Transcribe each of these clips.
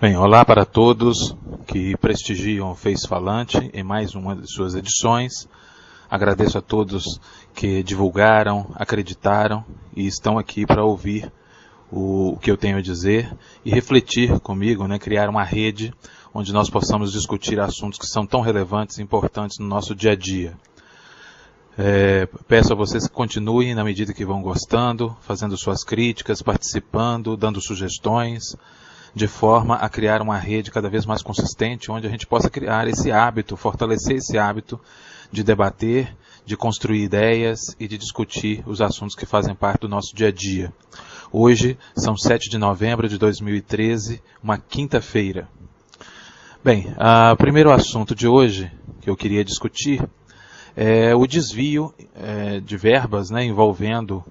Bem, olá para todos que prestigiam o Face Falante em mais uma de suas edições. Agradeço a todos que divulgaram, acreditaram e estão aqui para ouvir o que eu tenho a dizer e refletir comigo, criar uma rede onde nós possamos discutir assuntos que são tão relevantes e importantes no nosso dia a dia. Peço a vocês que continuem na medida que vão gostando, fazendo suas críticas, participando, dando sugestões, de forma a criar uma rede cada vez mais consistente, onde a gente possa criar esse hábito, fortalecer esse hábito de debater, de construir ideias e de discutir os assuntos que fazem parte do nosso dia a dia. Hoje são 7 de novembro de 2013, uma quinta-feira. Bem, o primeiro assunto de hoje que eu queria discutir é o desvio de verbas envolvendo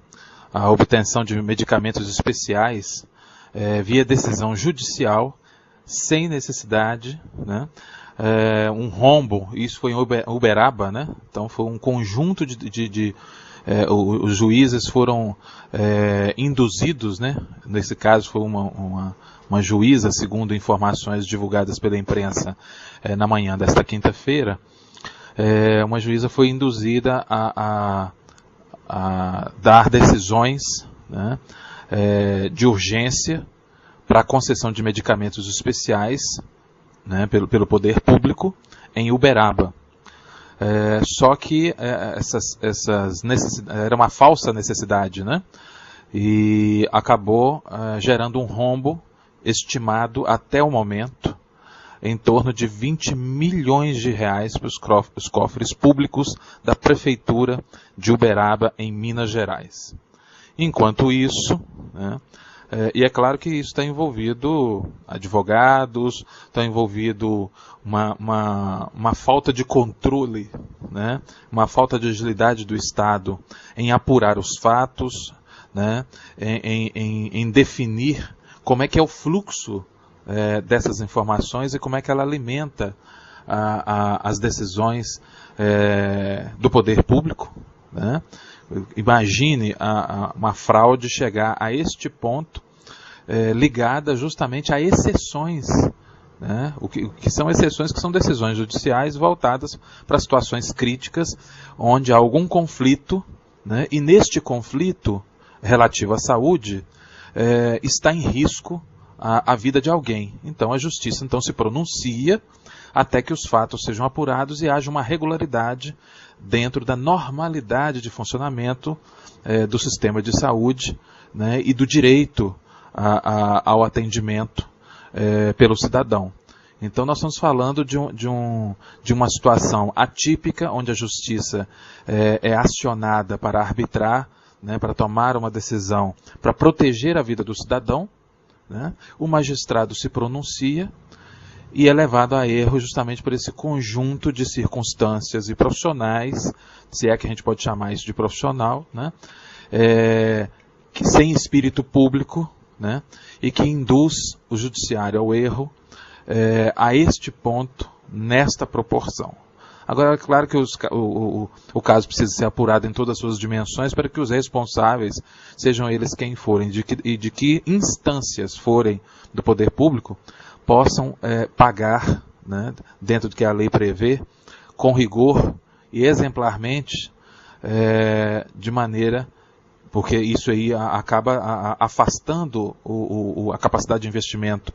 a obtenção de medicamentos especiais via decisão judicial, sem necessidade, um rombo. Isso foi em Uberaba, então foi um conjunto os juízes foram induzidos, nesse caso foi uma juíza, segundo informações divulgadas pela imprensa na manhã desta quinta-feira, uma juíza foi induzida a dar decisões de urgência para a concessão de medicamentos especiais pelo poder público em Uberaba. Só que era uma falsa necessidade, e acabou gerando um rombo estimado até o momento em torno de 20 milhões de reais para os cofres públicos da Prefeitura de Uberaba, em Minas Gerais. Enquanto isso, e é claro que isso está envolvido advogados, está envolvido uma falta de controle, uma falta de agilidade do Estado em apurar os fatos, em definir como é que é o fluxo dessas informações e como é que ela alimenta as decisões do poder público. Imagine uma fraude chegar a este ponto, ligada justamente a exceções, o que são exceções, que são decisões judiciais voltadas para situações críticas, onde há algum conflito, e neste conflito relativo à saúde, está em risco a vida de alguém. Então a justiça se pronuncia até que os fatos sejam apurados e haja uma regularidade dentro da normalidade de funcionamento do sistema de saúde, e do direito ao atendimento pelo cidadão. Então nós estamos falando de uma situação atípica, onde a justiça é acionada para arbitrar, para tomar uma decisão, para proteger a vida do cidadão. O magistrado se pronuncia e é levado a erro justamente por esse conjunto de circunstâncias e profissionais, se é que a gente pode chamar isso de profissional, que sem espírito público, e que induz o judiciário ao erro a este ponto, nesta proporção. Agora, é claro que o caso precisa ser apurado em todas as suas dimensões para que os responsáveis, sejam eles quem forem, de que instâncias forem do poder público, possam pagar, dentro do que a lei prevê, com rigor e exemplarmente, de maneira, porque isso aí acaba afastando a capacidade de investimento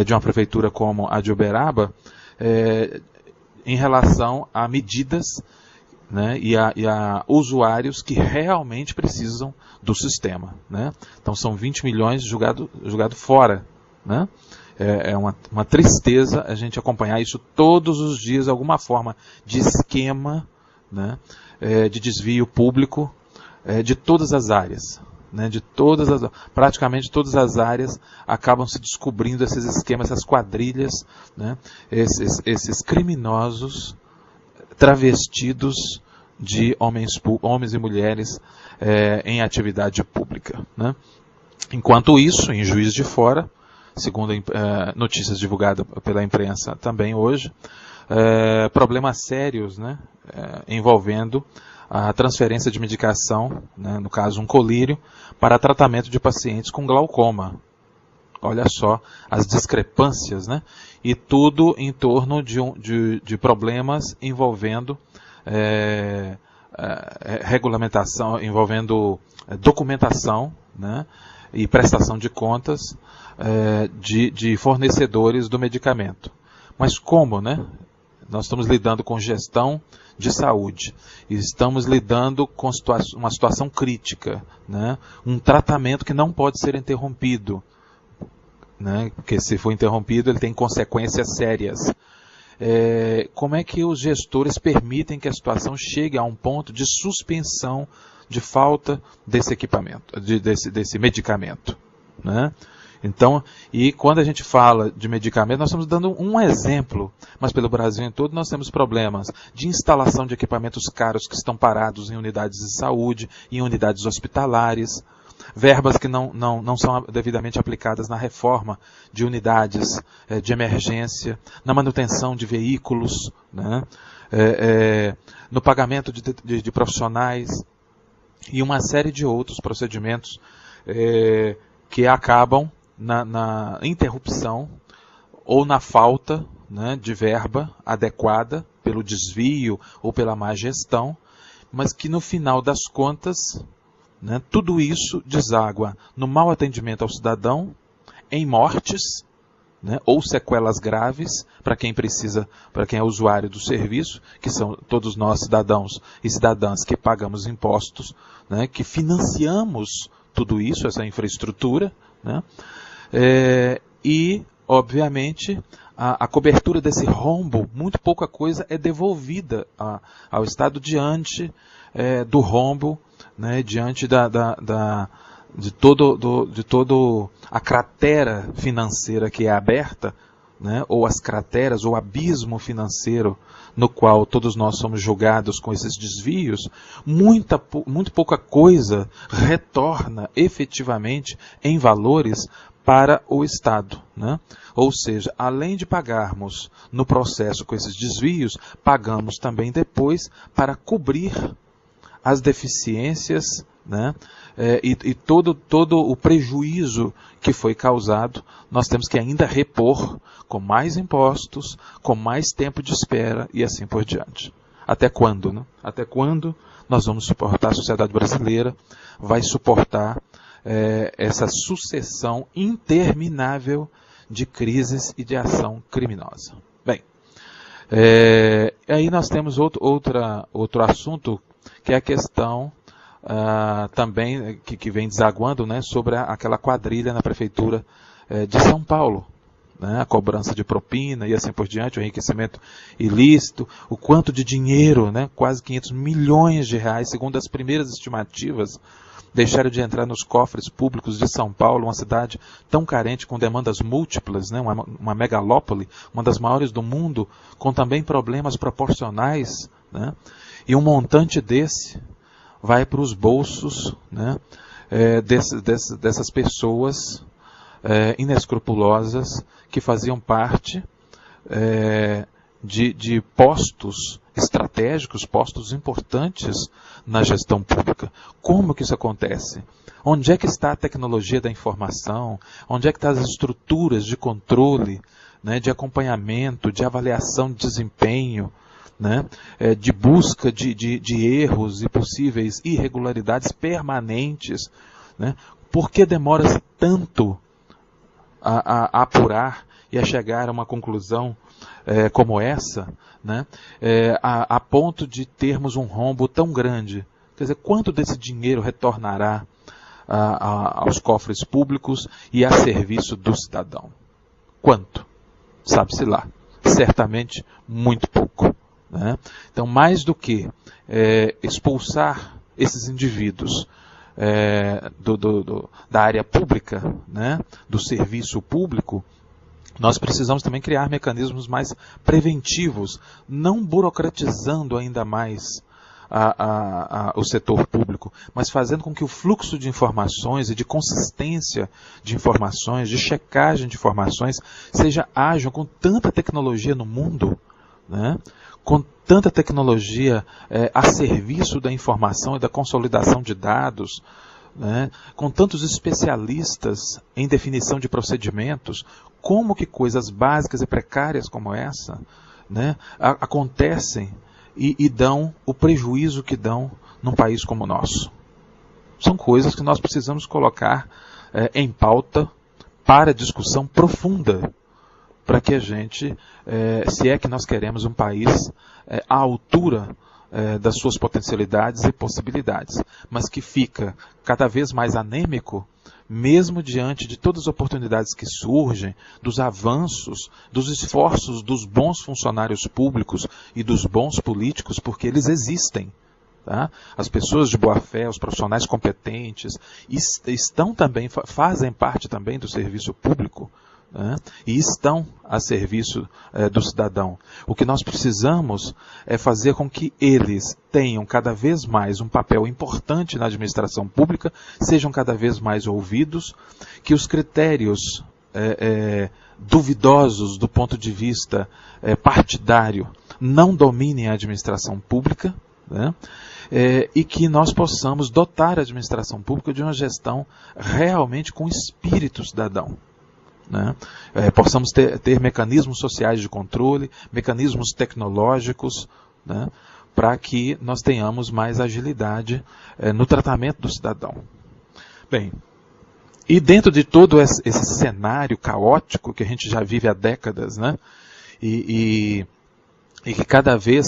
de uma prefeitura como a de Uberaba, em relação a medidas, e a usuários que realmente precisam do sistema. Então são 20 milhões jogado fora. É uma tristeza a gente acompanhar isso todos os dias, alguma forma de esquema, de desvio público, de todas as áreas. Praticamente todas as áreas acabam se descobrindo esses esquemas, essas quadrilhas, esses criminosos travestidos de homens e mulheres em atividade pública. Enquanto isso, em Juiz de Fora, segundo notícias divulgadas pela imprensa também hoje, problemas sérios envolvendo a transferência de medicação, no caso um colírio, para tratamento de pacientes com glaucoma. Olha só as discrepâncias, né? E tudo em torno de problemas envolvendo regulamentação, envolvendo documentação, né? E prestação de contas de fornecedores do medicamento. Mas como, né? Nós estamos lidando com gestão de saúde, e estamos lidando com uma situação crítica, né? Um tratamento que não pode ser interrompido, né? Porque se for interrompido ele tem consequências sérias. Como é que os gestores permitem que a situação chegue a um ponto de suspensão, de falta desse equipamento, desse medicamento, né? Então, e quando a gente fala de medicamento, nós estamos dando um exemplo, mas pelo Brasil em todo nós temos problemas de instalação de equipamentos caros que estão parados em unidades de saúde, em unidades hospitalares, verbas que não são devidamente aplicadas na reforma de unidades de emergência, na manutenção de veículos, né? No pagamento de profissionais e uma série de outros procedimentos que acabam na interrupção ou na falta, né, de verba adequada pelo desvio ou pela má gestão, mas que no final das contas, né, tudo isso deságua no mau atendimento ao cidadão, em mortes, né, ou sequelas graves para quem precisa, para quem é usuário do serviço, que são todos nós cidadãos e cidadãs que pagamos impostos, né, que financiamos tudo isso, essa infraestrutura, né, e, obviamente, a cobertura desse rombo, muito pouca coisa é devolvida ao Estado diante do rombo, né, diante de todo a cratera financeira que é aberta, né, ou as crateras, ou o abismo financeiro no qual todos nós somos julgados com esses desvios, muito pouca coisa retorna efetivamente em valores para o Estado, né? Ou seja, além de pagarmos no processo com esses desvios, pagamos também depois para cobrir as deficiências, né? E todo o prejuízo que foi causado, nós temos que ainda repor com mais impostos, com mais tempo de espera e assim por diante. Até quando, né? Até quando nós vamos suportar, a sociedade brasileira vai suportar essa sucessão interminável de crises e de ação criminosa? Bem, aí nós temos outro assunto, que é a questão também que vem desaguando, né, sobre aquela quadrilha na prefeitura de São Paulo, né, a cobrança de propina e assim por diante, o enriquecimento ilícito, o quanto de dinheiro, né, quase 500 milhões de reais, segundo as primeiras estimativas, deixaram de entrar nos cofres públicos de São Paulo, uma cidade tão carente, com demandas múltiplas, né, uma megalópole, uma das maiores do mundo, com também problemas proporcionais, né, e um montante desse vai para os bolsos, né, dessas pessoas inescrupulosas que faziam parte de postos estratégicos, postos importantes na gestão pública. Como que isso acontece? Onde é que está a tecnologia da informação? Onde é que estão as estruturas de controle, né, de acompanhamento, de avaliação de desempenho, né, de busca de erros e possíveis irregularidades permanentes, né? Por que demora-se tanto a apurar e a chegar a uma conclusão como essa, né, a ponto de termos um rombo tão grande? Quer dizer, quanto desse dinheiro retornará aos cofres públicos e a serviço do cidadão? Quanto? Sabe-se lá. Certamente muito pouco, né? Então, mais do que expulsar esses indivíduos da área pública, né, do serviço público, nós precisamos também criar mecanismos mais preventivos, não burocratizando ainda mais o setor público, mas fazendo com que o fluxo de informações e de consistência de informações, de checagem de informações, seja ágil. Com tanta tecnologia no mundo, né, com tanta tecnologia a serviço da informação e da consolidação de dados, né, com tantos especialistas em definição de procedimentos, como que coisas básicas e precárias como essa, né, acontecem e dão o prejuízo que dão num país como o nosso. São coisas que nós precisamos colocar em pauta para discussão profunda, para que a gente, se é que nós queremos um país à altura das suas potencialidades e possibilidades, mas que fica cada vez mais anêmico, mesmo diante de todas as oportunidades que surgem, dos avanços, dos esforços dos bons funcionários públicos e dos bons políticos, porque eles existem. Tá? As pessoas de boa fé, os profissionais competentes, estão também, fazem parte também do serviço público, né? E estão a serviço do cidadão. O que nós precisamos é fazer com que eles tenham cada vez mais um papel importante na administração pública, sejam cada vez mais ouvidos, que os critérios duvidosos do ponto de vista partidário não dominem a administração pública, né? E que nós possamos dotar a administração pública de uma gestão realmente com espírito cidadão. Né? Possamos ter mecanismos sociais de controle, mecanismos tecnológicos, né? Para que nós tenhamos mais agilidade no tratamento do cidadão. Bem, e dentro de todo esse cenário caótico que a gente já vive há décadas, né? E que cada vez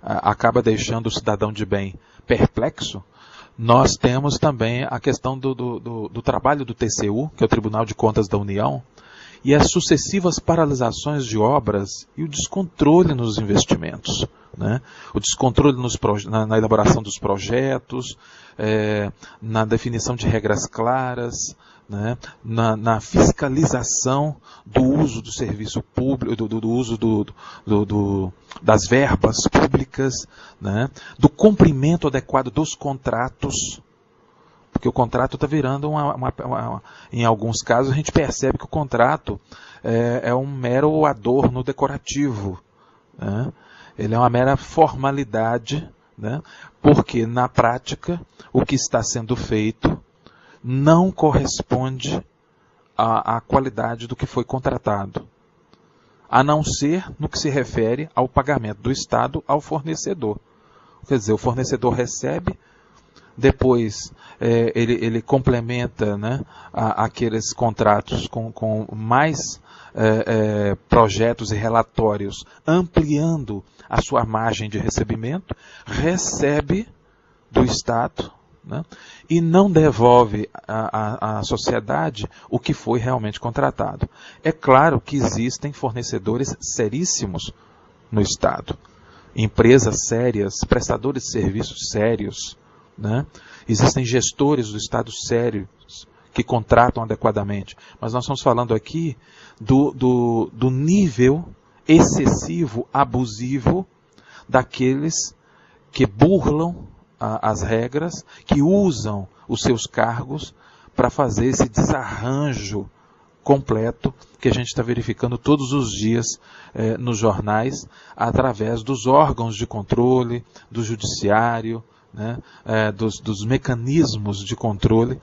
acaba deixando o cidadão de bem perplexo, nós temos também a questão do trabalho do TCU, que é o Tribunal de Contas da União, e as sucessivas paralisações de obras e o descontrole nos investimentos, né? O descontrole na elaboração dos projetos, na definição de regras claras, né? Na fiscalização do uso do serviço público, do uso das verbas públicas, né? Do cumprimento adequado dos contratos, porque o contrato está virando em alguns casos a gente percebe que o contrato é um mero adorno decorativo, né? Ele é uma mera formalidade, né? Porque na prática o que está sendo feito não corresponde à qualidade do que foi contratado, a não ser no que se refere ao pagamento do Estado ao fornecedor. Quer dizer, o fornecedor recebe, depois ele complementa, né, aqueles contratos com mais projetos e relatórios, ampliando a sua margem de recebimento, recebe do Estado, né, e não devolve à sociedade o que foi realmente contratado. É claro que existem fornecedores seríssimos no Estado, empresas sérias, prestadores de serviços sérios, né? Existem gestores do Estado sérios que contratam adequadamente, mas nós estamos falando aqui do nível excessivo, abusivo daqueles que burlam as regras, que usam os seus cargos para fazer esse desarranjo completo que a gente está verificando todos os dias nos jornais, através dos órgãos de controle, do judiciário, né, dos mecanismos de controle,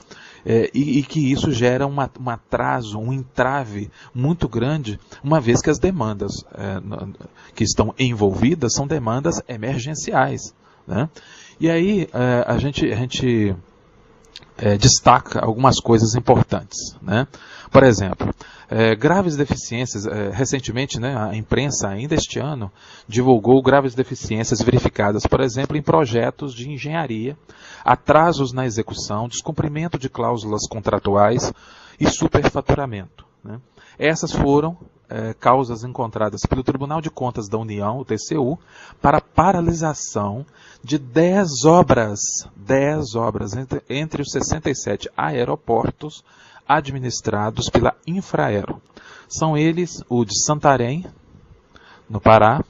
e que isso gera um atraso, um entrave muito grande, uma vez que as demandas que estão envolvidas são demandas emergenciais, né? E aí a gente destaca algumas coisas importantes, né? Por exemplo, graves deficiências, recentemente, né, a imprensa ainda este ano divulgou graves deficiências verificadas, por exemplo, em projetos de engenharia, atrasos na execução, descumprimento de cláusulas contratuais e superfaturamento, né? Essas foram causas encontradas pelo Tribunal de Contas da União, o TCU, para paralisação de 10 obras entre os 67 aeroportos administrados pela Infraero. São eles o de Santarém, no Pará,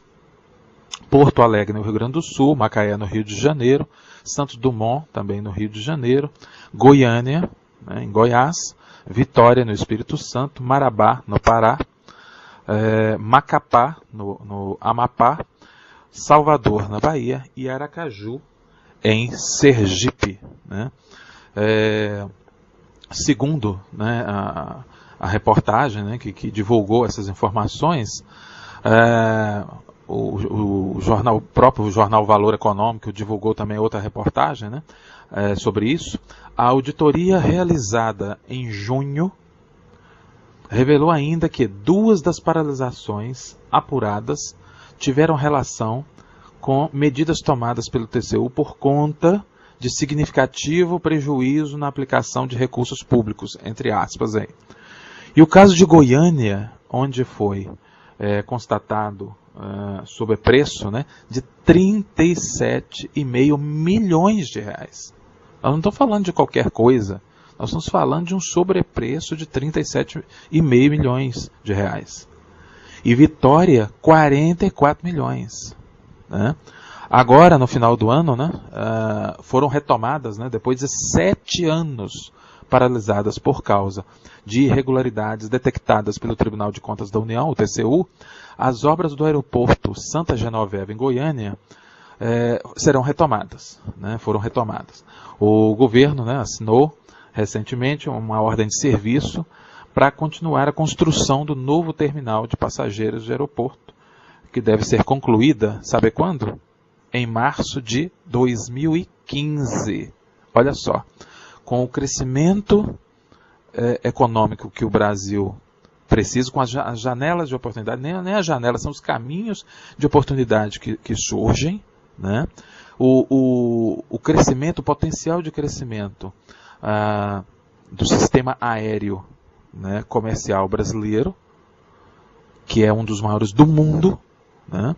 Porto Alegre, no Rio Grande do Sul, Macaé, no Rio de Janeiro, Santos Dumont, também no Rio de Janeiro, Goiânia, né, em Goiás, Vitória, no Espírito Santo, Marabá, no Pará, Macapá, no Amapá, Salvador, na Bahia, e Aracaju, em Sergipe, né? Segundo, né, a reportagem, né, que divulgou essas informações, o próprio jornal Valor Econômico divulgou também outra reportagem, né, sobre isso. A auditoria realizada em junho revelou ainda que 2 das paralisações apuradas tiveram relação com medidas tomadas pelo TCU por conta de significativo prejuízo na aplicação de recursos públicos, entre aspas. Aí. E o caso de Goiânia, onde foi constatado sobrepreço, né, de 37,5 milhões de reais. Nós não estamos falando de qualquer coisa, nós estamos falando de um sobrepreço de 37,5 milhões de reais. E Vitória, 44 milhões. Né? Agora, no final do ano, né, foram retomadas, né, depois de 7 anos paralisadas por causa de irregularidades detectadas pelo Tribunal de Contas da União, o TCU, as obras do aeroporto Santa Genoveva, em Goiânia, serão retomadas, né, foram retomadas. O governo, né, assinou recentemente uma ordem de serviço para continuar a construção do novo terminal de passageiros de aeroporto, que deve ser concluída, sabe quando? Em março de 2015. Olha só, com o crescimento econômico que o Brasil precisa, com as janelas de oportunidade, nem as janelas, são os caminhos de oportunidade que surgem, né? O crescimento, o potencial de crescimento do sistema aéreo, né, comercial brasileiro, que é um dos maiores do mundo, né?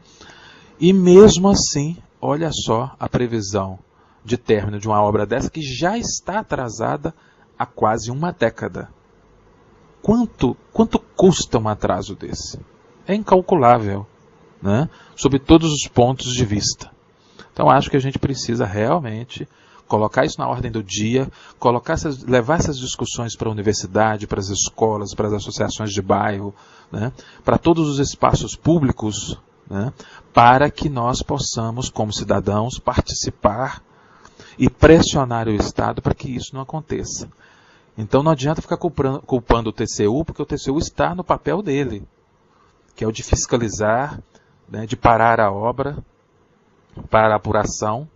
E mesmo assim, olha só a previsão de término de uma obra dessa que já está atrasada há quase uma década. Quanto custa um atraso desse? É incalculável, né? Sob todos os pontos de vista. Então acho que a gente precisa realmente colocar isso na ordem do dia, levar essas discussões para a universidade, para as escolas, para as associações de bairro, né? Para todos os espaços públicos, né? Para que nós possamos, como cidadãos, participar e pressionar o Estado para que isso não aconteça. Então não adianta ficar culpando o TCU, porque o TCU está no papel dele, que é o de fiscalizar, né, de parar a obra para a apuração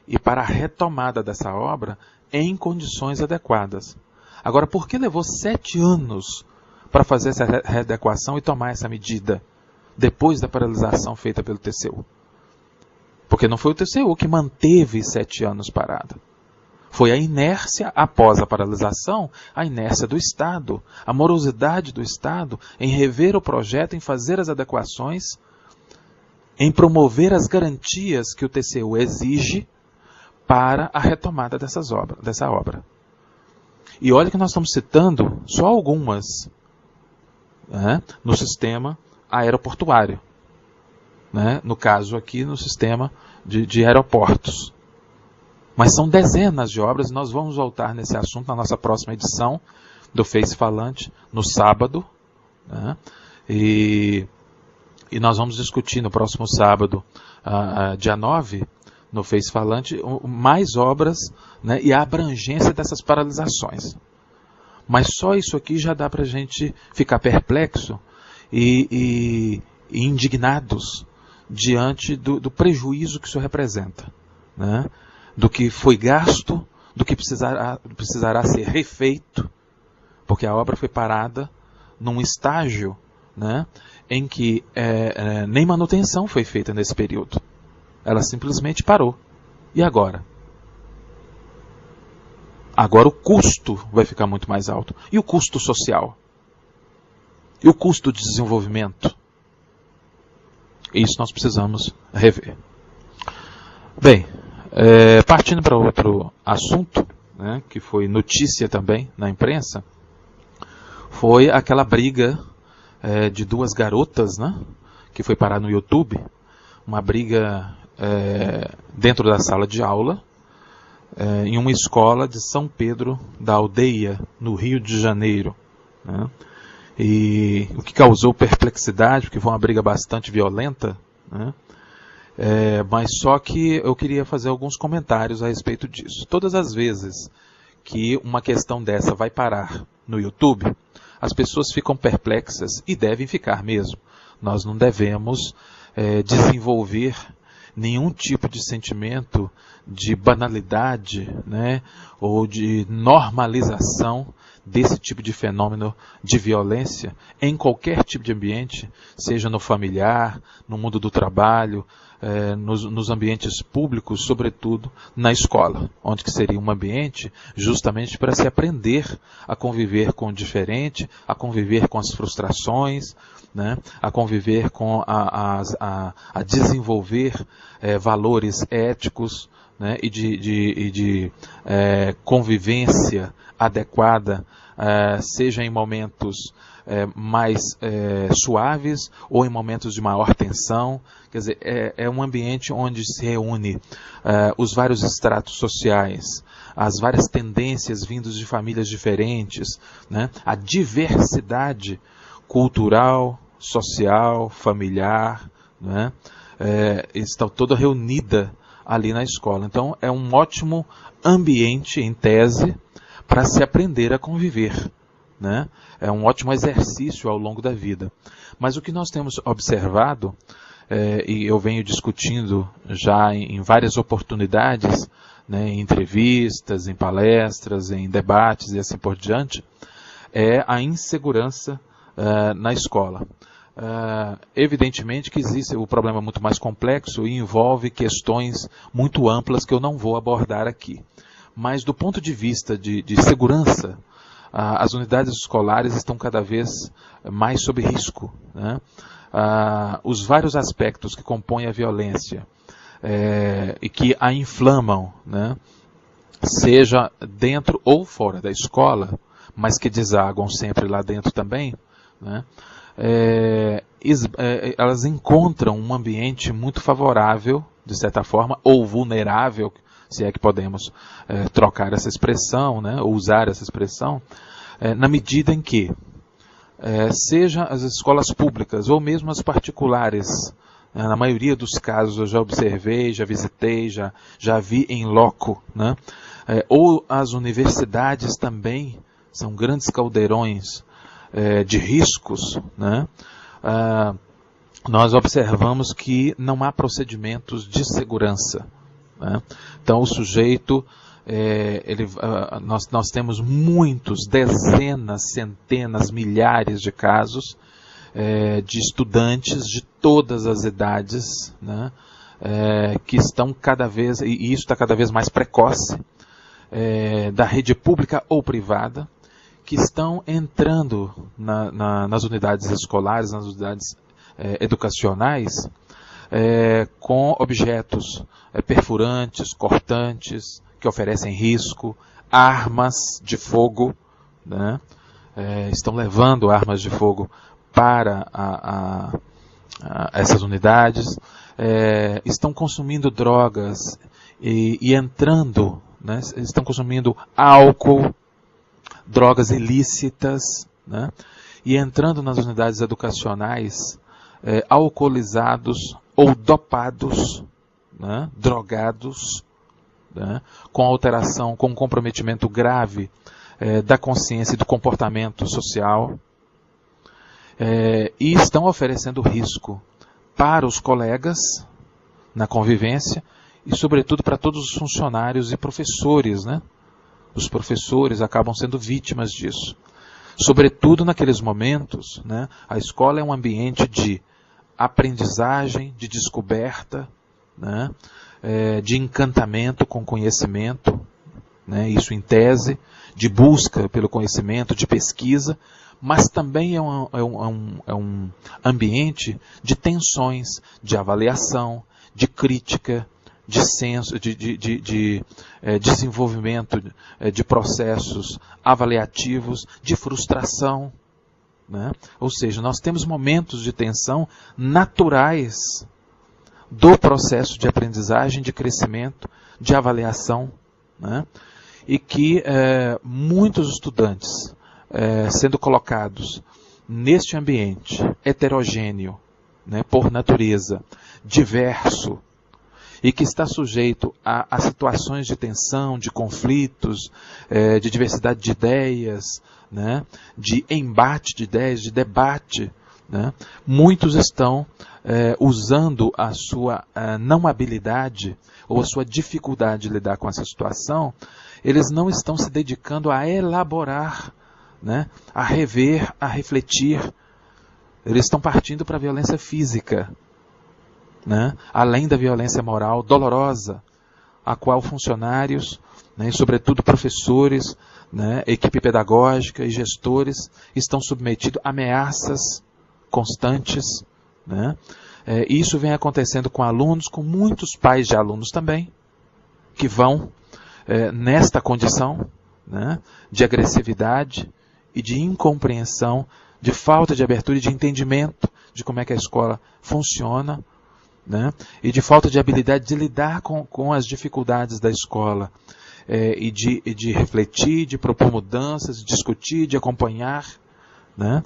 e para a retomada dessa obra em condições adequadas. Agora, por que levou 7 anos para fazer essa readequação e tomar essa medida depois da paralisação feita pelo TCU? Porque não foi o TCU que manteve 7 anos parada. Foi a inércia após a paralisação, a inércia do Estado, a morosidade do Estado em rever o projeto, em fazer as adequações, em promover as garantias que o TCU exige para a retomada dessa obra. E olha que nós estamos citando só algumas, né, no sistema aeroportuário. Né, no caso aqui, no sistema de aeroportos. Mas são dezenas de obras, e nós vamos voltar nesse assunto na nossa próxima edição do Face Falante, no sábado. Né, e nós vamos discutir no próximo sábado, dia 9, no Face Falante, mais obras, né, e a abrangência dessas paralisações. Mas só isso aqui já dá para a gente ficar perplexo e indignados diante do prejuízo que isso representa, né? Do que foi gasto, do que precisará ser refeito, porque a obra foi parada num estágio, né, em que nem manutenção foi feita nesse período. Ela simplesmente parou. E agora? Agora o custo vai ficar muito mais alto. E o custo social? E o custo de desenvolvimento? Isso nós precisamos rever. Bem, partindo para outro assunto, né, que foi notícia também na imprensa, foi aquela briga de 2 garotas, né, que foi parar no YouTube, uma briga dentro da sala de aula, em uma escola de São Pedro da Aldeia, no Rio de Janeiro. Né? E o que causou perplexidade, porque foi uma briga bastante violenta, né? Mas só que eu queria fazer alguns comentários a respeito disso. Todas as vezes que uma questão dessa vai parar no YouTube, as pessoas ficam perplexas e devem ficar mesmo. Nós não devemos desenvolver nenhum tipo de sentimento de banalidade, né, ou de normalização desse tipo de fenômeno de violência em qualquer tipo de ambiente, seja no familiar, no mundo do trabalho, nos ambientes públicos, sobretudo na escola, onde que seria um ambiente justamente para se aprender a conviver com o diferente, a conviver com as frustrações, né, a conviver com a desenvolver valores éticos, né, e de convivência adequada, seja em momentos mais suaves ou em momentos de maior tensão. Quer dizer, é um ambiente onde se reúne os vários estratos sociais, as várias tendências vindas de famílias diferentes, né, a diversidade cultural, social, familiar, né, está toda reunida ali na escola. Então, é um ótimo ambiente, em tese, para se aprender a conviver, né? É um ótimo exercício ao longo da vida. Mas o que nós temos observado, e eu venho discutindo já em várias oportunidades, né, em entrevistas, em palestras, em debates e assim por diante, é a insegurança na escola. Evidentemente que existe o problema muito mais complexo e envolve questões muito amplas que eu não vou abordar aqui. Mas do ponto de vista de segurança, as unidades escolares estão cada vez mais sob risco, né? Os vários aspectos que compõem a violência e que a inflamam, né, seja dentro ou fora da escola, mas que desaguam sempre lá dentro também, né, elas encontram um ambiente muito favorável, de certa forma, ou vulnerável, se é que podemos trocar essa expressão, né, ou usar essa expressão, na medida em que, seja as escolas públicas ou mesmo as particulares, na maioria dos casos eu já observei, já visitei, já vi em loco, né, ou as universidades também são grandes caldeirões de riscos, né, nós observamos que não há procedimentos de segurança, né? Então o sujeito, nós temos muitos, dezenas, centenas, milhares de casos de estudantes de todas as idades, né, que estão cada vez, e isso está cada vez mais precoce, da rede pública ou privada, que estão entrando nas unidades escolares, nas unidades educacionais, com objetos perfurantes, cortantes, que oferecem risco, armas de fogo, né? Estão levando armas de fogo para essas unidades, estão consumindo drogas e entrando, né? Estão consumindo álcool, drogas ilícitas, né? E entrando nas unidades educacionais alcoolizados ou dopados, né? Drogados, né? Com alteração, com comprometimento grave da consciência e do comportamento social, e estão oferecendo risco para os colegas na convivência e, sobretudo, para todos os funcionários e professores, né? Os professores acabam sendo vítimas disso. Sobretudo naqueles momentos, né, a escola é um ambiente de aprendizagem, de descoberta, né, de encantamento com conhecimento, né, isso em tese, de busca pelo conhecimento, de pesquisa, mas também é um ambiente de tensões, de avaliação, de crítica, de senso, de desenvolvimento de processos avaliativos, de frustração, né? Ou seja, nós temos momentos de tensão naturais do processo de aprendizagem, de crescimento, de avaliação, né? E que muitos estudantes, sendo colocados neste ambiente heterogêneo, né, por natureza, diverso, e que está sujeito a situações de tensão, de conflitos, de diversidade de ideias, né, de embate de ideias, de debate, né, muitos estão usando a sua não habilidade ou a sua dificuldade de lidar com essa situação, eles não estão se dedicando a elaborar, né, a rever, a refletir. Eles estão partindo para a violência física, né, além da violência moral dolorosa, a qual funcionários, né, e sobretudo professores, né, equipe pedagógica e gestores estão submetidos a ameaças constantes, né. Isso vem acontecendo com alunos, com muitos pais de alunos também, que vão nesta condição, né, de agressividade e de incompreensão, de falta de abertura e de entendimento de como é que a escola funciona, né, e de falta de habilidade de lidar com as dificuldades da escola, e de refletir, de propor mudanças, de discutir, de acompanhar, né.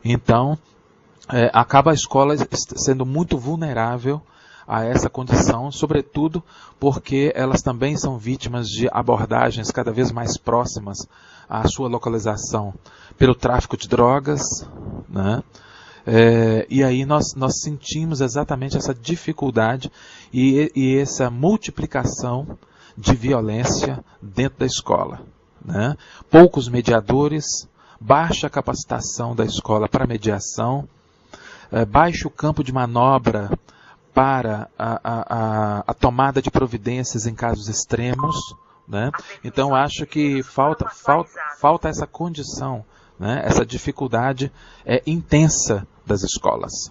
Então, acaba a escola sendo muito vulnerável a essa condição, sobretudo porque elas também são vítimas de abordagens cada vez mais próximas à sua localização pelo tráfico de drogas, né? E aí nós sentimos exatamente essa dificuldade e essa multiplicação de violência dentro da escola, né? Poucos mediadores, baixa capacitação da escola para mediação, baixo campo de manobra para a tomada de providências em casos extremos, né? Então acho que falta essa condição, né? Essa dificuldade intensa das escolas,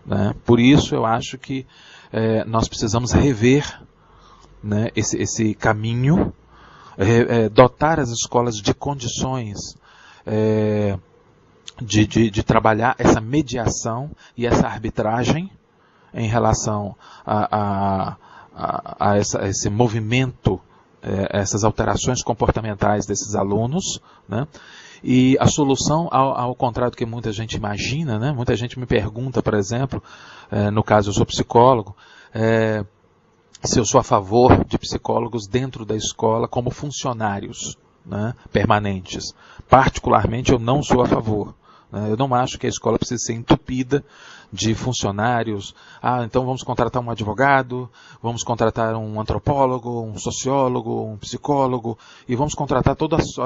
né? Por isso eu acho que nós precisamos rever, né, esse caminho, dotar as escolas de condições de trabalhar essa mediação e essa arbitragem em relação a esse movimento, essas alterações comportamentais desses alunos, né? E a solução, ao contrário do que muita gente imagina, né? Muita gente me pergunta, por exemplo, no caso eu sou psicólogo, se eu sou a favor de psicólogos dentro da escola como funcionários, né, permanentes. Particularmente eu não sou a favor. Eu não acho que a escola precisa ser entupida de funcionários. Então vamos contratar um advogado, vamos contratar um antropólogo, um sociólogo, um psicólogo, e vamos contratar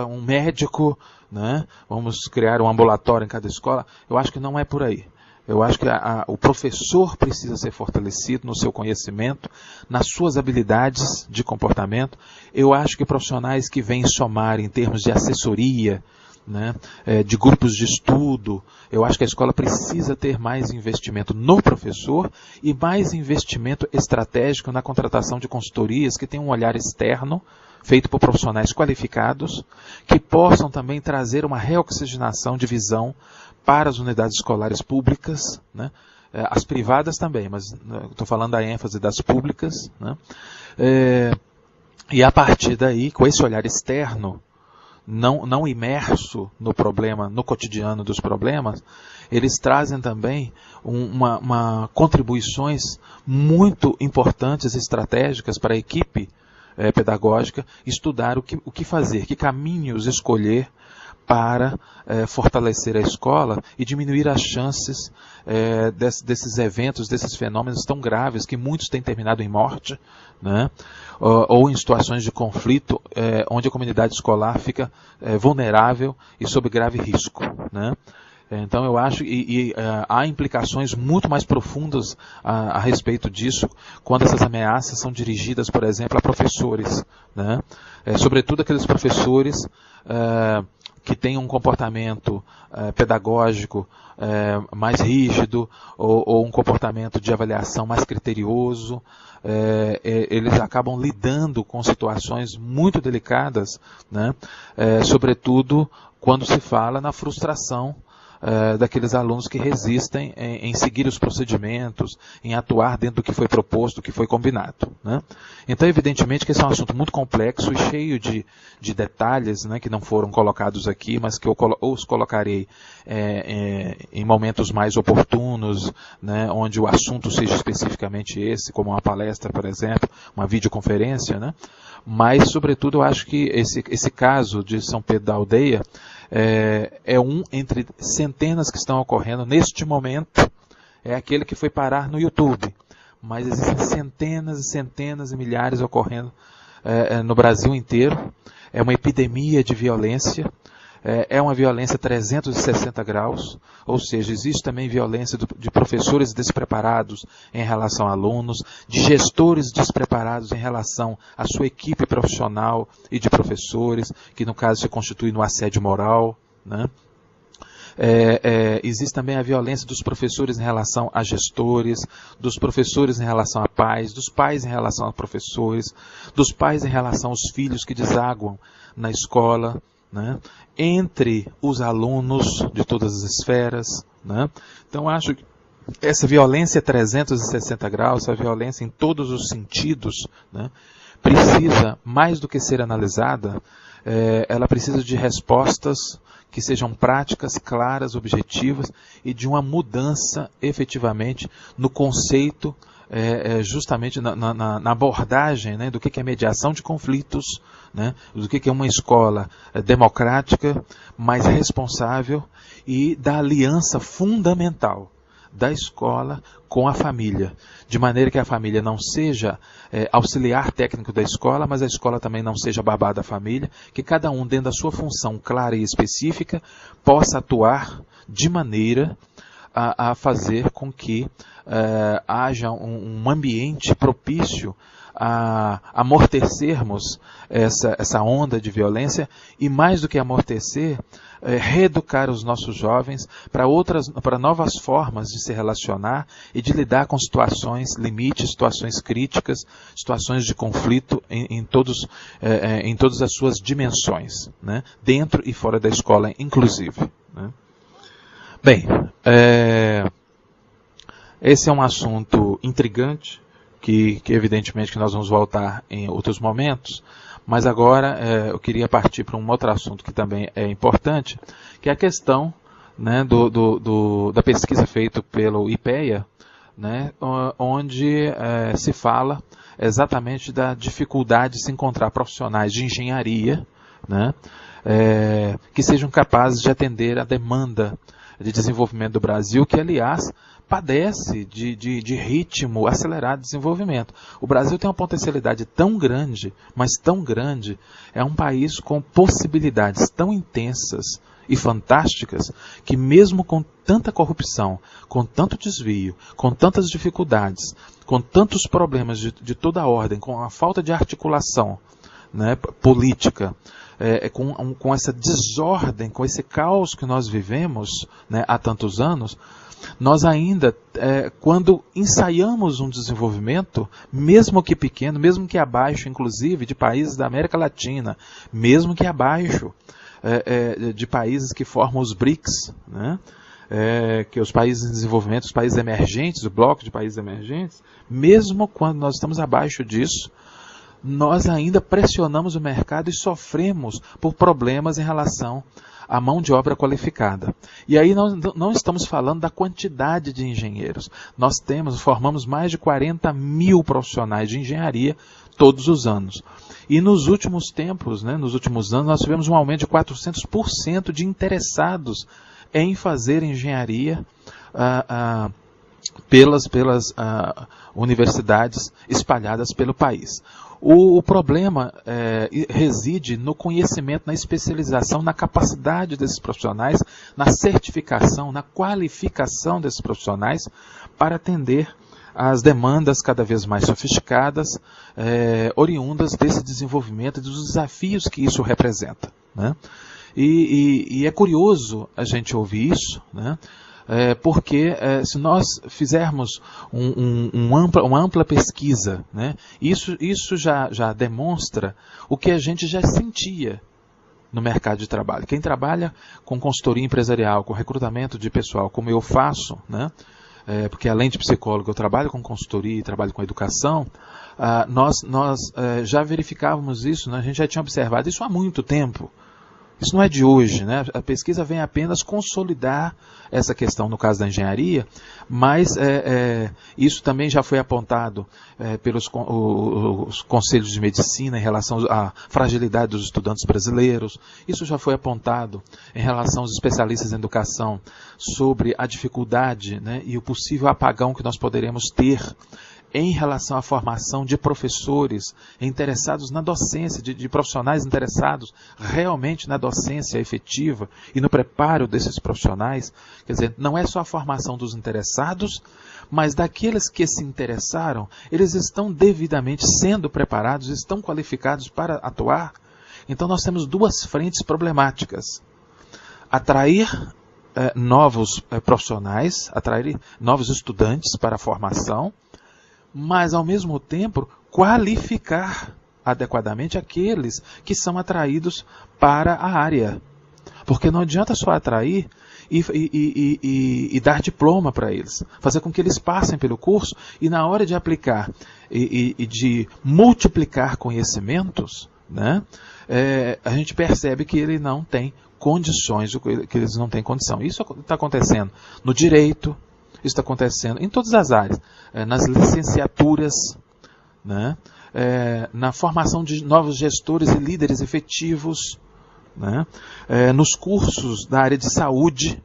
um médico, né? Vamos criar um ambulatório em cada escola. Eu acho que não é por aí. Eu acho que o professor precisa ser fortalecido no seu conhecimento, nas suas habilidades de comportamento. Eu acho que profissionais que vêm somar em termos de assessoria, né, de grupos de estudo, eu acho que a escola precisa ter mais investimento no professor e mais investimento estratégico na contratação de consultorias que tenham um olhar externo, feito por profissionais qualificados, que possam também trazer uma reoxigenação de visão para as unidades escolares públicas, né, as privadas também, mas estou falando da ênfase das públicas, né, e a partir daí, com esse olhar externo, não imerso no problema, no cotidiano dos problemas, eles trazem também contribuições muito importantes e estratégicas para a equipe pedagógica estudar o que fazer, que caminhos escolher para fortalecer a escola e diminuir as chances desses eventos, desses fenômenos tão graves que muitos têm terminado em morte, né? Ou em situações de conflito onde a comunidade escolar fica vulnerável e sob grave risco, né? Então eu acho que há implicações muito mais profundas a respeito disso quando essas ameaças são dirigidas, por exemplo, a professores, né? Sobretudo aqueles professores que têm um comportamento pedagógico mais rígido ou um comportamento de avaliação mais criterioso, eles acabam lidando com situações muito delicadas, né? Sobretudo quando se fala na frustração daqueles alunos que resistem em seguir os procedimentos, em atuar dentro do que foi proposto, do que foi combinado, né? Então, evidentemente que esse é um assunto muito complexo e cheio de detalhes, né, que não foram colocados aqui, mas que eu os colocarei em momentos mais oportunos, né, onde o assunto seja especificamente esse, como uma palestra, por exemplo, uma videoconferência, né? Mas, sobretudo, eu acho que esse caso de São Pedro da Aldeia é um entre centenas que estão ocorrendo neste momento, é aquele que foi parar no YouTube. Mas existem centenas e centenas e milhares ocorrendo no Brasil inteiro. É uma epidemia de violência, é uma violência 360 graus, ou seja, existe também violência de professores despreparados em relação a alunos, de gestores despreparados em relação à sua equipe profissional e de professores, que no caso se constitui no assédio moral, né? Existe também a violência dos professores em relação a gestores, dos professores em relação a pais, dos pais em relação a professores, dos pais em relação aos filhos que desaguam na escola, né? Entre os alunos de todas as esferas, né? Então, acho que essa violência 360 graus, essa violência em todos os sentidos, né, precisa, mais do que ser analisada, ela precisa de respostas que sejam práticas, claras, objetivas e de uma mudança efetivamente no conceito, justamente na abordagem, né, do que é mediação de conflitos, né, do que é uma escola democrática, mais responsável e da aliança fundamental da escola com a família, de maneira que a família não seja auxiliar técnico da escola, mas a escola também não seja babá da família, que cada um, dentro da sua função clara e específica, possa atuar de maneira a fazer com que haja um ambiente propício a amortecermos essa onda de violência e, mais do que amortecer, reeducar os nossos jovens para novas formas de se relacionar e de lidar com situações limites, situações críticas, situações de conflito em todas as suas dimensões, né? Dentro e fora da escola, inclusive, né? Bem, esse é um assunto intrigante, que evidentemente que nós vamos voltar em outros momentos, mas agora eu queria partir para um outro assunto que também é importante, que é a questão, né, da pesquisa feita pelo IPEA, né, onde se fala exatamente da dificuldade de se encontrar profissionais de engenharia, né, que sejam capazes de atender a demanda de desenvolvimento do Brasil, que, aliás, padece de ritmo acelerado de desenvolvimento. O Brasil tem uma potencialidade tão grande, mas tão grande, é um país com possibilidades tão intensas e fantásticas, que mesmo com tanta corrupção, com tanto desvio, com tantas dificuldades, com tantos problemas de toda a ordem, com a falta de articulação, né, política, com essa desordem, com esse caos que nós vivemos, né, há tantos anos, nós ainda, quando ensaiamos um desenvolvimento, mesmo que pequeno, mesmo que abaixo, inclusive, de países da América Latina, mesmo que abaixo de países que formam os BRICS, né, que os países em desenvolvimento, os países emergentes, o bloco de países emergentes, mesmo quando nós estamos abaixo disso, nós ainda pressionamos o mercado e sofremos por problemas em relação à mão de obra qualificada. E aí nós não estamos falando da quantidade de engenheiros. Nós formamos mais de 40 mil profissionais de engenharia todos os anos. E nos últimos tempos, né, nos últimos anos, nós tivemos um aumento de 400% de interessados em fazer engenharia pelas universidades espalhadas pelo país. O problema reside no conhecimento, na especialização, na capacidade desses profissionais, na certificação, na qualificação desses profissionais para atender às demandas cada vez mais sofisticadas, oriundas desse desenvolvimento e dos desafios que isso representa, né? E é curioso a gente ouvir isso, né? Porque se nós fizermos uma ampla pesquisa, né, isso já demonstra o que a gente já sentia no mercado de trabalho. Quem trabalha com consultoria empresarial, com recrutamento de pessoal, como eu faço, né? Porque além de psicólogo eu trabalho com consultoria e trabalho com educação, nós já verificávamos isso, né? A gente já tinha observado isso há muito tempo. Isso não é de hoje, né? A pesquisa vem apenas consolidar essa questão no caso da engenharia, mas isso também já foi apontado pelos os conselhos de medicina em relação à fragilidade dos estudantes brasileiros. Isso já foi apontado em relação aos especialistas em educação sobre a dificuldade, né, e o possível apagão que nós poderemos ter em relação à formação de professores interessados na docência, de profissionais interessados realmente na docência efetiva e no preparo desses profissionais. Quer dizer, não é só a formação dos interessados, mas daqueles que se interessaram, eles estão devidamente sendo preparados, estão qualificados para atuar. Então nós temos duas frentes problemáticas. Atrair novos profissionais, atrair novos estudantes para a formação, mas ao mesmo tempo qualificar adequadamente aqueles que são atraídos para a área. Porque não adianta só atrair e dar diploma para eles, fazer com que eles passem pelo curso e na hora de aplicar e de multiplicar conhecimentos, né, a gente percebe que ele não tem condições, que eles não têm condição. Isso está acontecendo no direito, isso está acontecendo em todas as áreas, nas licenciaturas, né? Na formação de novos gestores e líderes efetivos, né? Nos cursos da área de saúde,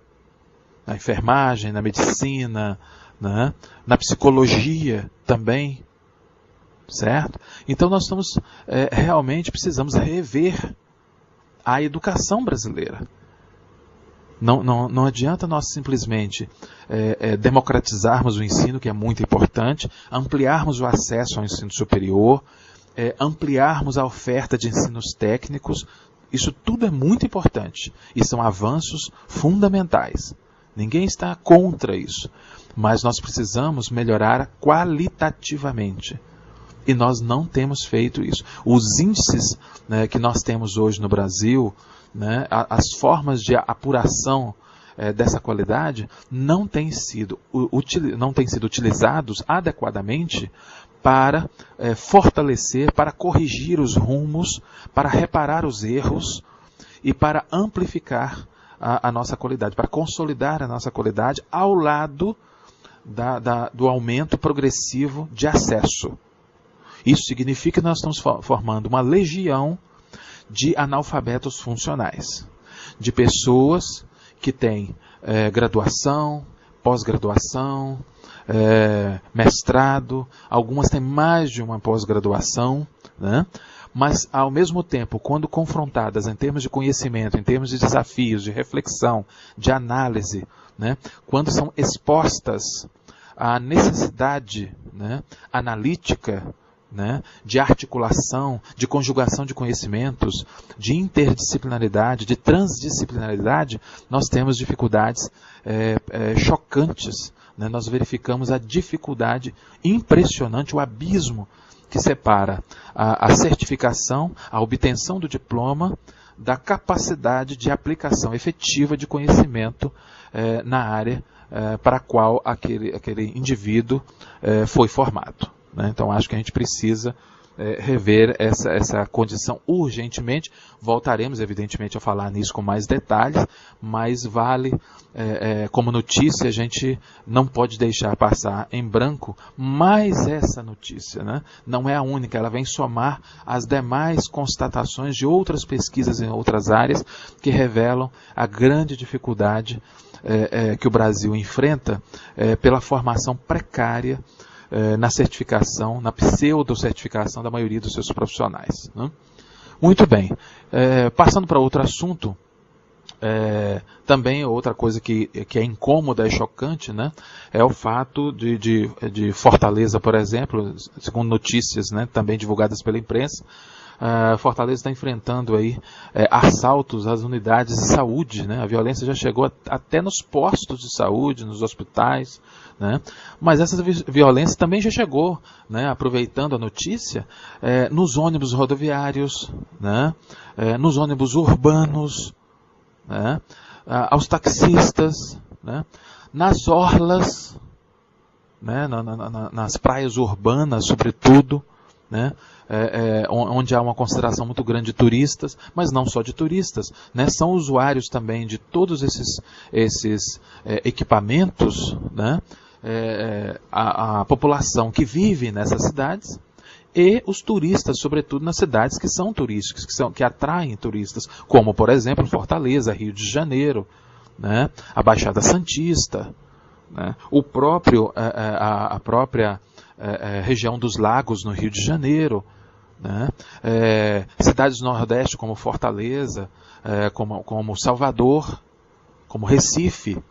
na enfermagem, na medicina, né? Na psicologia também, certo? Então nós estamos, realmente precisamos rever a educação brasileira. Não adianta nós simplesmente democratizarmos o ensino, que é muito importante, ampliarmos o acesso ao ensino superior, ampliarmos a oferta de ensinos técnicos. Isso tudo é muito importante e são avanços fundamentais. Ninguém está contra isso, mas nós precisamos melhorar qualitativamente. E nós não temos feito isso. Os índices, né, que nós temos hoje no Brasil, né, as formas de apuração dessa qualidade não têm sido utilizados adequadamente para fortalecer, para corrigir os rumos, para reparar os erros e para amplificar a nossa qualidade, para consolidar a nossa qualidade ao lado do aumento progressivo de acesso. Isso significa que nós estamos formando uma legião de analfabetos funcionais, de pessoas que têm graduação, pós-graduação, mestrado, algumas têm mais de uma pós-graduação, né? Mas, ao mesmo tempo, quando confrontadas em termos de conhecimento, em termos de desafios, de reflexão, de análise, né? Quando são expostas à necessidade, né, analítica, né, de articulação, de conjugação de conhecimentos, de interdisciplinaridade, de transdisciplinaridade, nós temos dificuldades chocantes. Né? Nós verificamos a dificuldade impressionante, o abismo que separa a certificação, a obtenção do diploma, da capacidade de aplicação efetiva de conhecimento na área para a qual aquele indivíduo foi formado. Então, acho que a gente precisa rever essa condição urgentemente. Voltaremos, evidentemente, a falar nisso com mais detalhes, mas vale, como notícia, a gente não pode deixar passar em branco mais essa notícia. Né? Não é a única, ela vem somar as demais constatações de outras pesquisas em outras áreas que revelam a grande dificuldade que o Brasil enfrenta pela formação precária na certificação, na pseudo-certificação da maioria dos seus profissionais. Né? Muito bem. Passando para outro assunto, também outra coisa que é incômoda e chocante, né, é o fato de Fortaleza, por exemplo, segundo notícias, né, também divulgadas pela imprensa, Fortaleza está enfrentando aí assaltos às unidades de saúde, né? A violência já chegou até nos postos de saúde, nos hospitais, né? Mas essa violência também já chegou, né? Aproveitando a notícia, nos ônibus rodoviários, né? Nos ônibus urbanos, né? Aos taxistas, né? Nas orlas, né? Nas praias urbanas, sobretudo, né? Onde há uma concentração muito grande de turistas, mas não só de turistas, né? São usuários também de todos esses equipamentos, né? A população que vive nessas cidades e os turistas, sobretudo nas cidades que são turísticas, que atraem turistas, como, por exemplo, Fortaleza, Rio de Janeiro, né? A Baixada Santista, né? A própria região dos lagos no Rio de Janeiro, né? Cidades do Nordeste como Fortaleza, como Salvador, como Recife,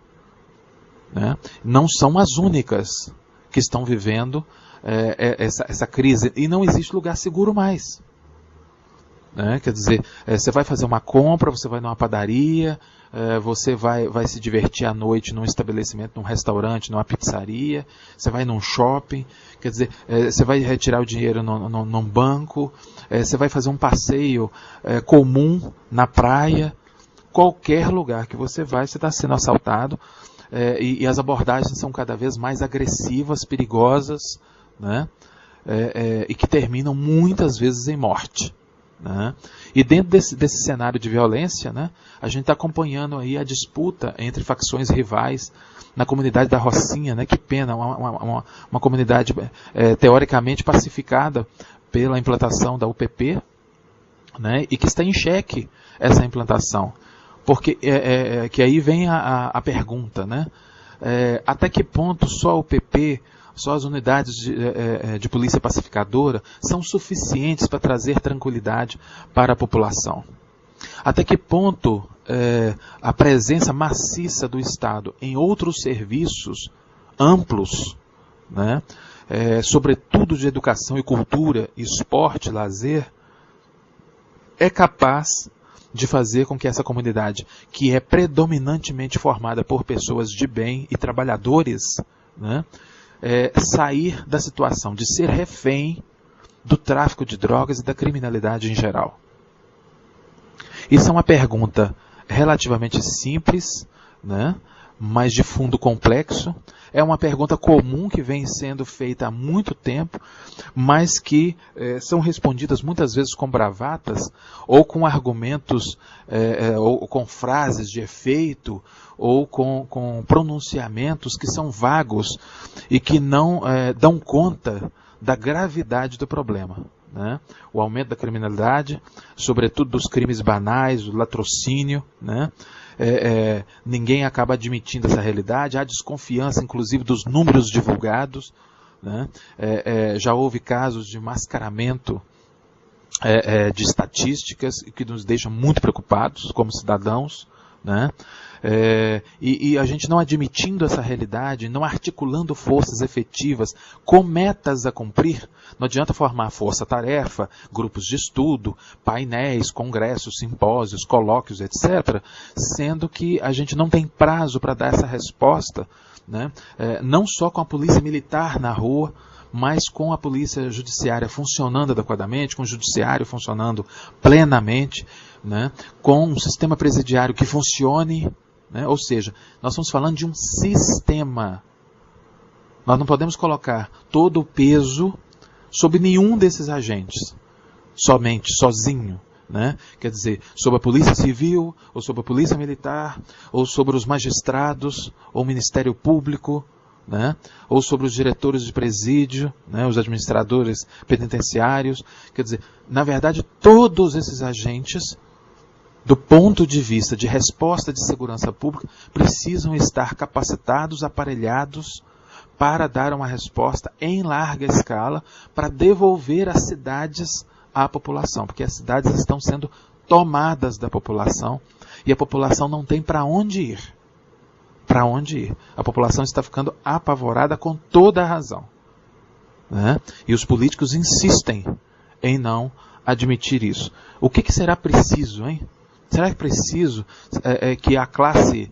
né? Não são as únicas que estão vivendo essa crise, e não existe lugar seguro mais, né? Quer dizer, você vai fazer uma compra, você vai numa padaria, você vai se divertir à noite num estabelecimento, num restaurante, numa pizzaria, você vai num shopping, quer dizer, você vai retirar o dinheiro num banco, você vai fazer um passeio comum na praia, qualquer lugar que você vai, você está sendo assaltado, e as abordagens são cada vez mais agressivas, perigosas, né? E que terminam muitas vezes em morte, né? E dentro desse cenário de violência, né, a gente está acompanhando aí a disputa entre facções rivais na comunidade da Rocinha, né? Que pena, uma comunidade teoricamente pacificada pela implantação da UPP, né, e que está em xeque essa implantação. Porque que aí vem a pergunta, né? Até que ponto só a UPP, só as unidades de polícia pacificadora são suficientes para trazer tranquilidade para a população? Até que ponto a presença maciça do Estado em outros serviços amplos, né, sobretudo de educação e cultura, esporte, lazer, é capaz de fazer com que essa comunidade, que é predominantemente formada por pessoas de bem e trabalhadores, né, sair da situação de ser refém do tráfico de drogas e da criminalidade em geral? Isso é uma pergunta relativamente simples, né, mas de fundo complexo. É uma pergunta comum que vem sendo feita há muito tempo, mas que são respondidas muitas vezes com bravatas, ou com argumentos, ou com frases de efeito, ou com pronunciamentos que são vagos e que não dão conta da gravidade do problema, né? O aumento da criminalidade, sobretudo dos crimes banais, o latrocínio, né? Ninguém acaba admitindo essa realidade, há desconfiança inclusive dos números divulgados, né? Já houve casos de mascaramento de estatísticas que nos deixam muito preocupados como cidadãos, né? E a gente não admitindo essa realidade, não articulando forças efetivas com metas a cumprir, não adianta formar força-tarefa, grupos de estudo, painéis, congressos, simpósios, colóquios, etc., sendo que a gente não tem prazo para dar essa resposta, né? Não só com a polícia militar na rua, mas com a polícia judiciária funcionando adequadamente, com o judiciário funcionando plenamente, né? Com um sistema presidiário que funcione, né? Ou seja, nós estamos falando de um sistema. Nós não podemos colocar todo o peso sobre nenhum desses agentes, somente, sozinho, né? Quer dizer, sobre a Polícia Civil, ou sobre a Polícia Militar, ou sobre os magistrados, ou o Ministério Público, né? Ou sobre os diretores de presídio, né? Os administradores penitenciários. Quer dizer, na verdade, todos esses agentes, do ponto de vista de resposta de segurança pública, precisam estar capacitados, aparelhados, para dar uma resposta em larga escala, para devolver as cidades à população, porque as cidades estão sendo tomadas da população, e a população não tem para onde ir. Para onde ir? A população está ficando apavorada com toda a razão, né? E os políticos insistem em não admitir isso. O que será preciso, hein? Será que é preciso que a classe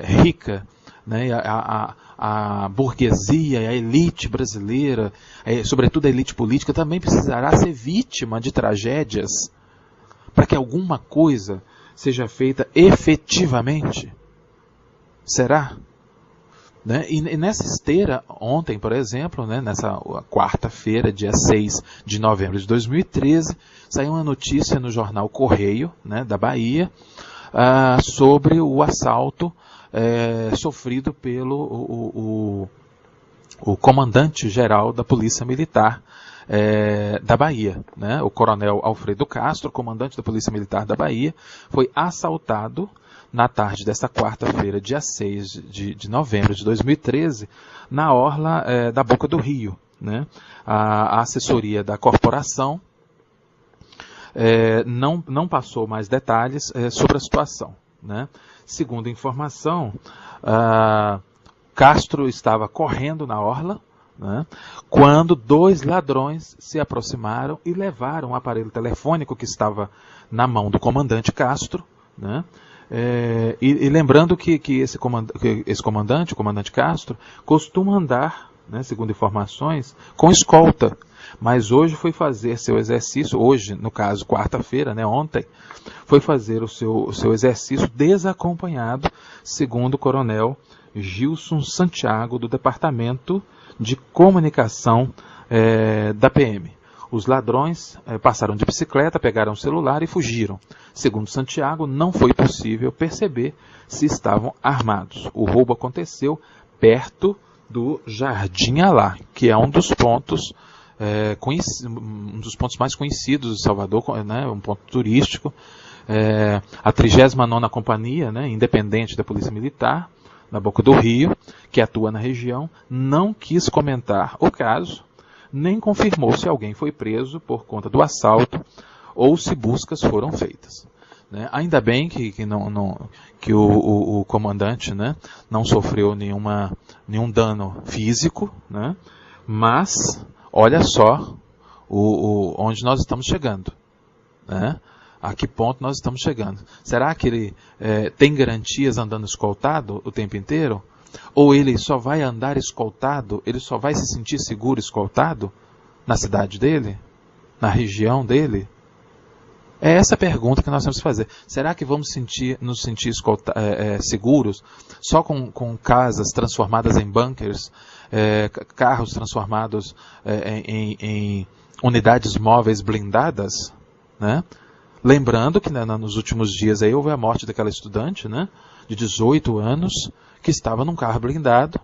rica, né, a burguesia, a elite brasileira, sobretudo a elite política, também precisará ser vítima de tragédias para que alguma coisa seja feita efetivamente? Será? Né? E nessa esteira, ontem, por exemplo, né, nessa quarta-feira, dia 6 de novembro de 2013, saiu uma notícia no jornal Correio, né, da Bahia, sobre o assalto sofrido pelo o comandante-geral da Polícia Militar da Bahia, né, o coronel Alfredo Castro, comandante da Polícia Militar da Bahia, foi assaltado na tarde desta quarta-feira, dia 6 de novembro de 2013, na orla da Boca do Rio. Né? A assessoria da corporação não passou mais detalhes sobre a situação. Né? Segundo informação, Castro estava correndo na orla, né, quando 2 ladrões se aproximaram e levaram o aparelho telefônico que estava na mão do comandante Castro, né? E lembrando que esse comandante, o comandante Castro, costuma andar, né, segundo informações, com escolta. Mas hoje foi fazer seu exercício, hoje, no caso, quarta-feira, né, ontem, foi fazer o seu exercício desacompanhado, segundo o coronel Gilson Santiago, do Departamento de Comunicação da PM. Os ladrões passaram de bicicleta, pegaram o celular e fugiram. Segundo Santiago, não foi possível perceber se estavam armados. O roubo aconteceu perto do Jardim Alá, que é um dos pontos mais conhecidos de Salvador, né, um ponto turístico. A 39ª Companhia, né, independente da Polícia Militar, na Boca do Rio, que atua na região, não quis comentar o caso, nem confirmou se alguém foi preso por conta do assalto ou se buscas foram feitas. Né? Ainda bem que o comandante, né, não sofreu nenhum dano físico, né? Mas olha só onde nós estamos chegando. Né? A que ponto nós estamos chegando? Será que ele tem garantias andando escoltado o tempo inteiro? Ou ele só vai andar escoltado, ele só vai se sentir seguro escoltado na cidade dele? Na região dele? É essa a pergunta que nós temos que fazer. Será que vamos nos sentir seguros só com casas transformadas em bunkers, carros transformados em unidades móveis blindadas? Né? Lembrando que nos últimos dias aí houve a morte daquela estudante, né, de 18 anos, que estava num carro blindado,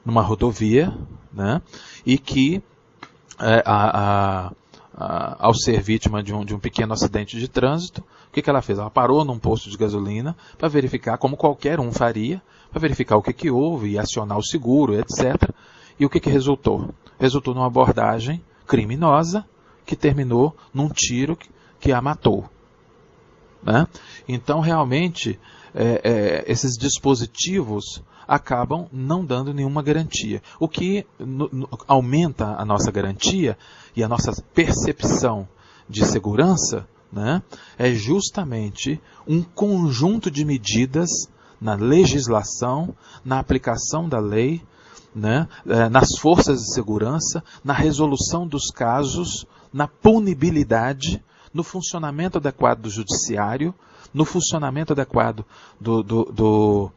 numa rodovia, né, e que, ao ser vítima de um pequeno acidente de trânsito, o que ela fez? Ela parou num posto de gasolina para verificar, como qualquer um faria, para verificar o que houve, e acionar o seguro, etc. E o que resultou? Resultou numa abordagem criminosa que terminou num tiro que a matou. Né? Então, realmente, esses dispositivos acabam não dando nenhuma garantia. O que aumenta a nossa garantia e a nossa percepção de segurança, né, é justamente um conjunto de medidas na legislação, na aplicação da lei, né, nas forças de segurança, na resolução dos casos, na punibilidade, no funcionamento adequado do judiciário, no funcionamento adequado do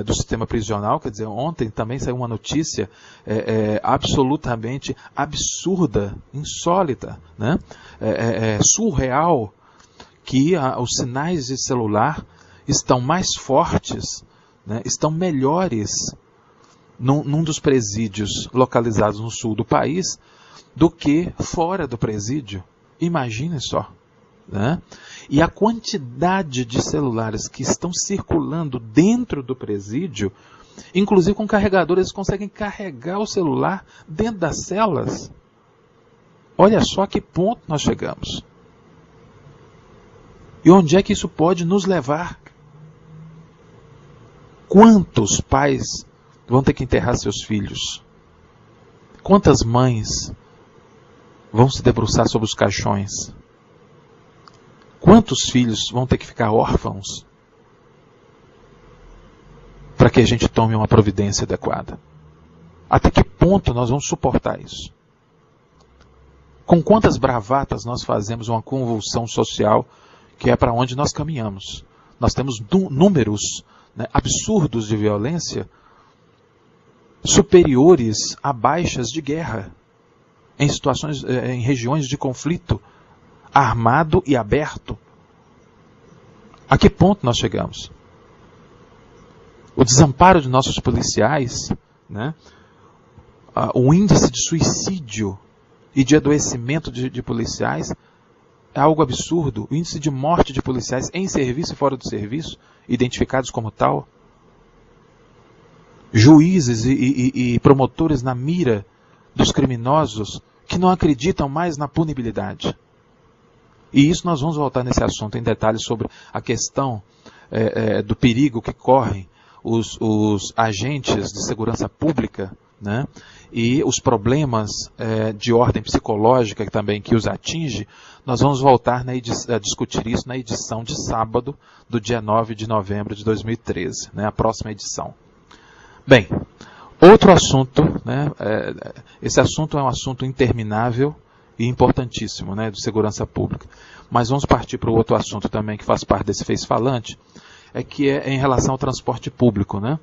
sistema prisional. Quer dizer, ontem também saiu uma notícia absolutamente absurda, insólita, né? Surreal, que os sinais de celular estão mais fortes, né? Estão melhores num dos presídios localizados no sul do país do que fora do presídio. Imagine só. Né? E a quantidade de celulares que estão circulando dentro do presídio, inclusive com carregadores, eles conseguem carregar o celular dentro das celas. Olha só a que ponto nós chegamos. E onde é que isso pode nos levar? Quantos pais vão ter que enterrar seus filhos? Quantas mães vão se debruçar sobre os caixões? Quantos filhos vão ter que ficar órfãos para que a gente tome uma providência adequada? Até que ponto nós vamos suportar isso? Com quantas bravatas nós fazemos uma convulsão social que é para onde nós caminhamos? Nós temos números, né, absurdos de violência superiores a baixas de guerra em situações, em regiões de conflito armado e aberto. A que ponto nós chegamos? O desamparo de nossos policiais, né? O índice de suicídio e de adoecimento de policiais é algo absurdo. O índice de morte de policiais em serviço e fora do serviço, identificados como tal. Juízes e promotores na mira dos criminosos que não acreditam mais na punibilidade. E isso nós vamos voltar nesse assunto em detalhes sobre a questão do perigo que correm os agentes de segurança pública, né? E os problemas de ordem psicológica também que os atinge. Nós vamos voltar a discutir isso na edição de sábado do dia 9 de novembro de 2013, né? A próxima edição. Bem, outro assunto, né? Esse assunto é um assunto interminável e importantíssimo, né, de segurança pública. Mas vamos partir para o outro assunto também que faz parte desse Fez Falante, que é em relação ao transporte público, né?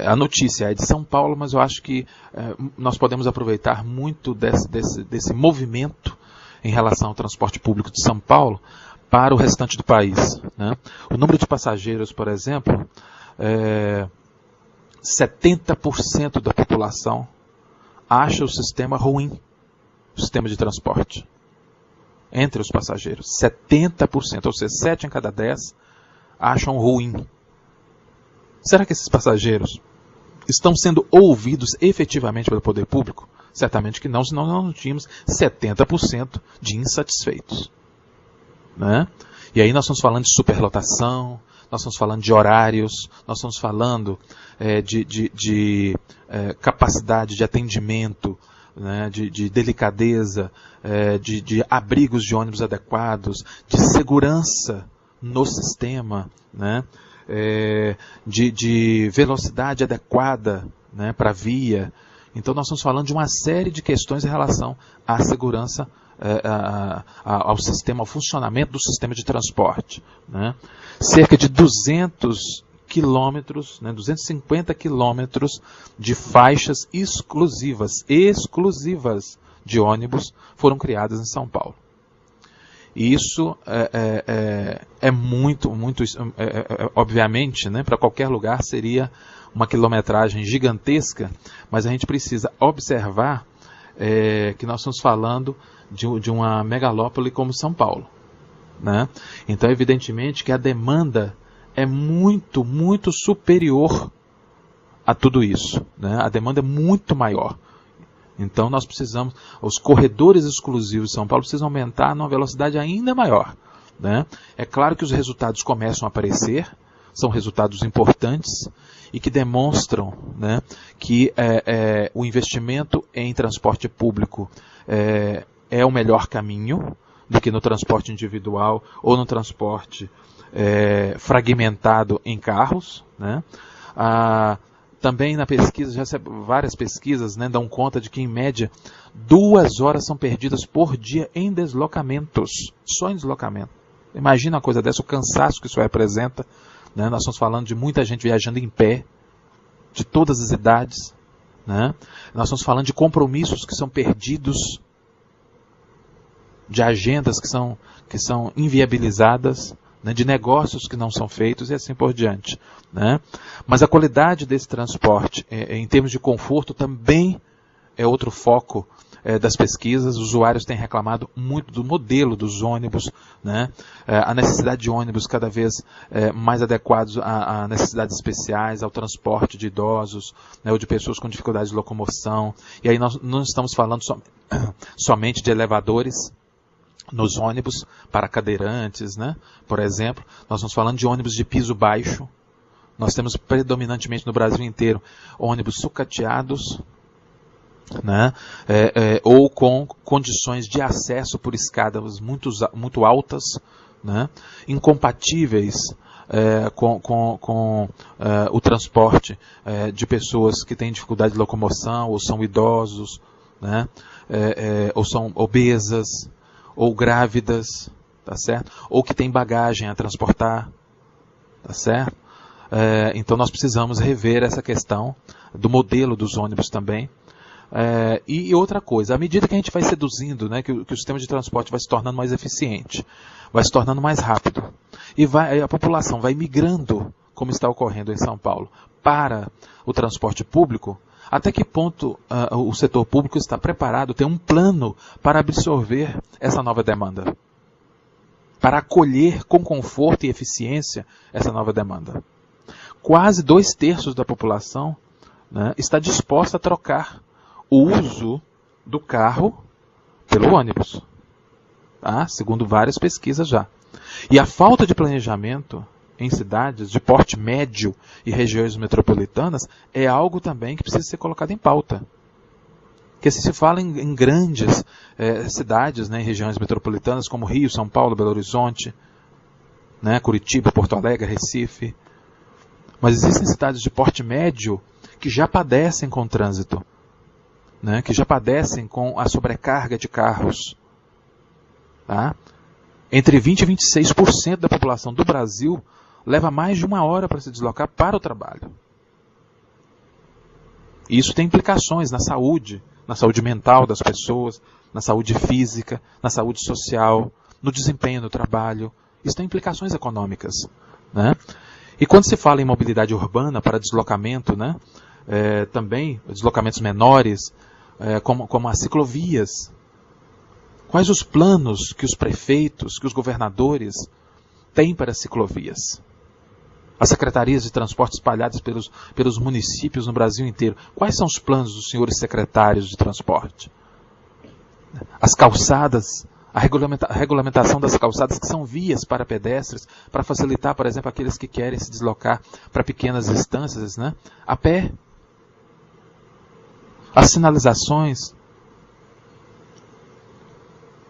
A notícia é de São Paulo, mas eu acho que nós podemos aproveitar muito desse movimento em relação ao transporte público de São Paulo para o restante do país, né? O número de passageiros, por exemplo, 70% da população acha o sistema ruim, o sistema de transporte, entre os passageiros. 70%, ou seja, 7 em cada 10 acham ruim. Será que esses passageiros estão sendo ouvidos efetivamente pelo poder público? Certamente que não, senão nós não tínhamos 70% de insatisfeitos, né? E aí nós estamos falando de superlotação, nós estamos falando de horários, nós estamos falando de capacidade de atendimento, né, de delicadeza, de abrigos de ônibus adequados, de segurança no sistema, né, de velocidade adequada, né, para a via. Então nós estamos falando de uma série de questões em relação à segurança, ao sistema, ao funcionamento do sistema de transporte, né? Cerca de 200 quilômetros, né, 250 quilômetros de faixas exclusivas de ônibus foram criadas em São Paulo. E isso é muito, obviamente, né, para qualquer lugar seria uma quilometragem gigantesca, mas a gente precisa observar que nós estamos falando de uma megalópole como São Paulo, né? Então, evidentemente que a demanda é muito, muito superior a tudo isso, né? A demanda é muito maior. Então, nós precisamos, os corredores exclusivos de São Paulo precisam aumentar numa velocidade ainda maior, né? É claro que os resultados começam a aparecer, são resultados importantes e que demonstram, né, que o investimento em transporte público é o melhor caminho do que no transporte individual ou no transporte fragmentado em carros, né? Também na pesquisa, várias pesquisas, né, dão conta de que em média 2 horas são perdidas por dia em deslocamentos, só em deslocamento. Imagina uma coisa dessa, o cansaço que isso representa, né? Nós estamos falando de muita gente viajando em pé, de todas as idades, né? Nós estamos falando de compromissos que são perdidos, de agendas que são inviabilizadas, né, de negócios que não são feitos e assim por diante, né? Mas a qualidade desse transporte, em termos de conforto, também é outro foco das pesquisas. Os usuários têm reclamado muito do modelo dos ônibus, né? A necessidade de ônibus cada vez mais adequados a necessidades especiais, ao transporte de idosos, né, ou de pessoas com dificuldade de locomoção. E aí nós não estamos falando somente de elevadores nos ônibus para cadeirantes, né? Por exemplo, nós estamos falando de ônibus de piso baixo. Nós temos predominantemente no Brasil inteiro ônibus sucateados, né? Ou com condições de acesso por escadas muito altas, né? Incompatíveis com o transporte de pessoas que têm dificuldade de locomoção, ou são idosos, né? Ou são obesas, ou grávidas, tá certo? Ou que têm bagagem a transportar, tá certo? Então nós precisamos rever essa questão do modelo dos ônibus também. E outra coisa, à medida que a gente vai seduzindo, né, que o sistema de transporte vai se tornando mais eficiente, vai se tornando mais rápido, e a população vai migrando, como está ocorrendo em São Paulo, para o transporte público, até que ponto o setor público está preparado, tem um plano para absorver essa nova demanda, para acolher com conforto e eficiência essa nova demanda. Quase 2/3 da população, né, está disposta a trocar o uso do carro pelo ônibus, tá? Segundo várias pesquisas já. E a falta de planejamento em cidades de porte médio e regiões metropolitanas é algo também que precisa ser colocado em pauta. Porque se fala em grandes cidades, né, em regiões metropolitanas como Rio, São Paulo, Belo Horizonte, né, Curitiba, Porto Alegre, Recife. Mas existem cidades de porte médio que já padecem com o trânsito, né, que já padecem com a sobrecarga de carros. Tá? Entre 20% e 26% da população do Brasil leva mais de 1 hora para se deslocar para o trabalho. E isso tem implicações na saúde mental das pessoas, na saúde física, na saúde social, no desempenho no trabalho. Isso tem implicações econômicas, né? E quando se fala em mobilidade urbana para deslocamento, né, também deslocamentos menores, como as ciclovias, quais os planos que os prefeitos, que os governadores têm para as ciclovias? As secretarias de transporte espalhadas pelos municípios no Brasil inteiro, quais são os planos dos senhores secretários de transporte? As calçadas, a regulamentação das calçadas, que são vias para pedestres, para facilitar, por exemplo, aqueles que querem se deslocar para pequenas distâncias, né, a pé. As sinalizações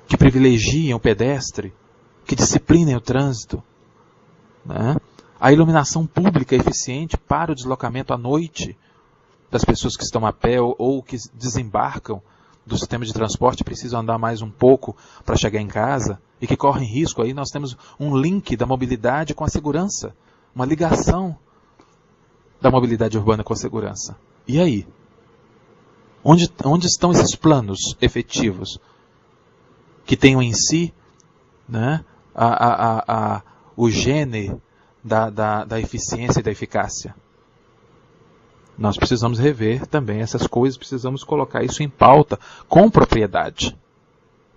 que privilegiam o pedestre, que disciplinem o trânsito, né? A iluminação pública eficiente para o deslocamento à noite das pessoas que estão a pé ou que desembarcam do sistema de transporte, precisam andar mais um pouco para chegar em casa e que correm risco. Aí nós temos um link da mobilidade com a segurança, uma ligação da mobilidade urbana com a segurança. E aí? Onde estão esses planos efetivos que tenham em si, né, o gene da eficiência e da eficácia? Nós precisamos rever também essas coisas, precisamos colocar isso em pauta com propriedade,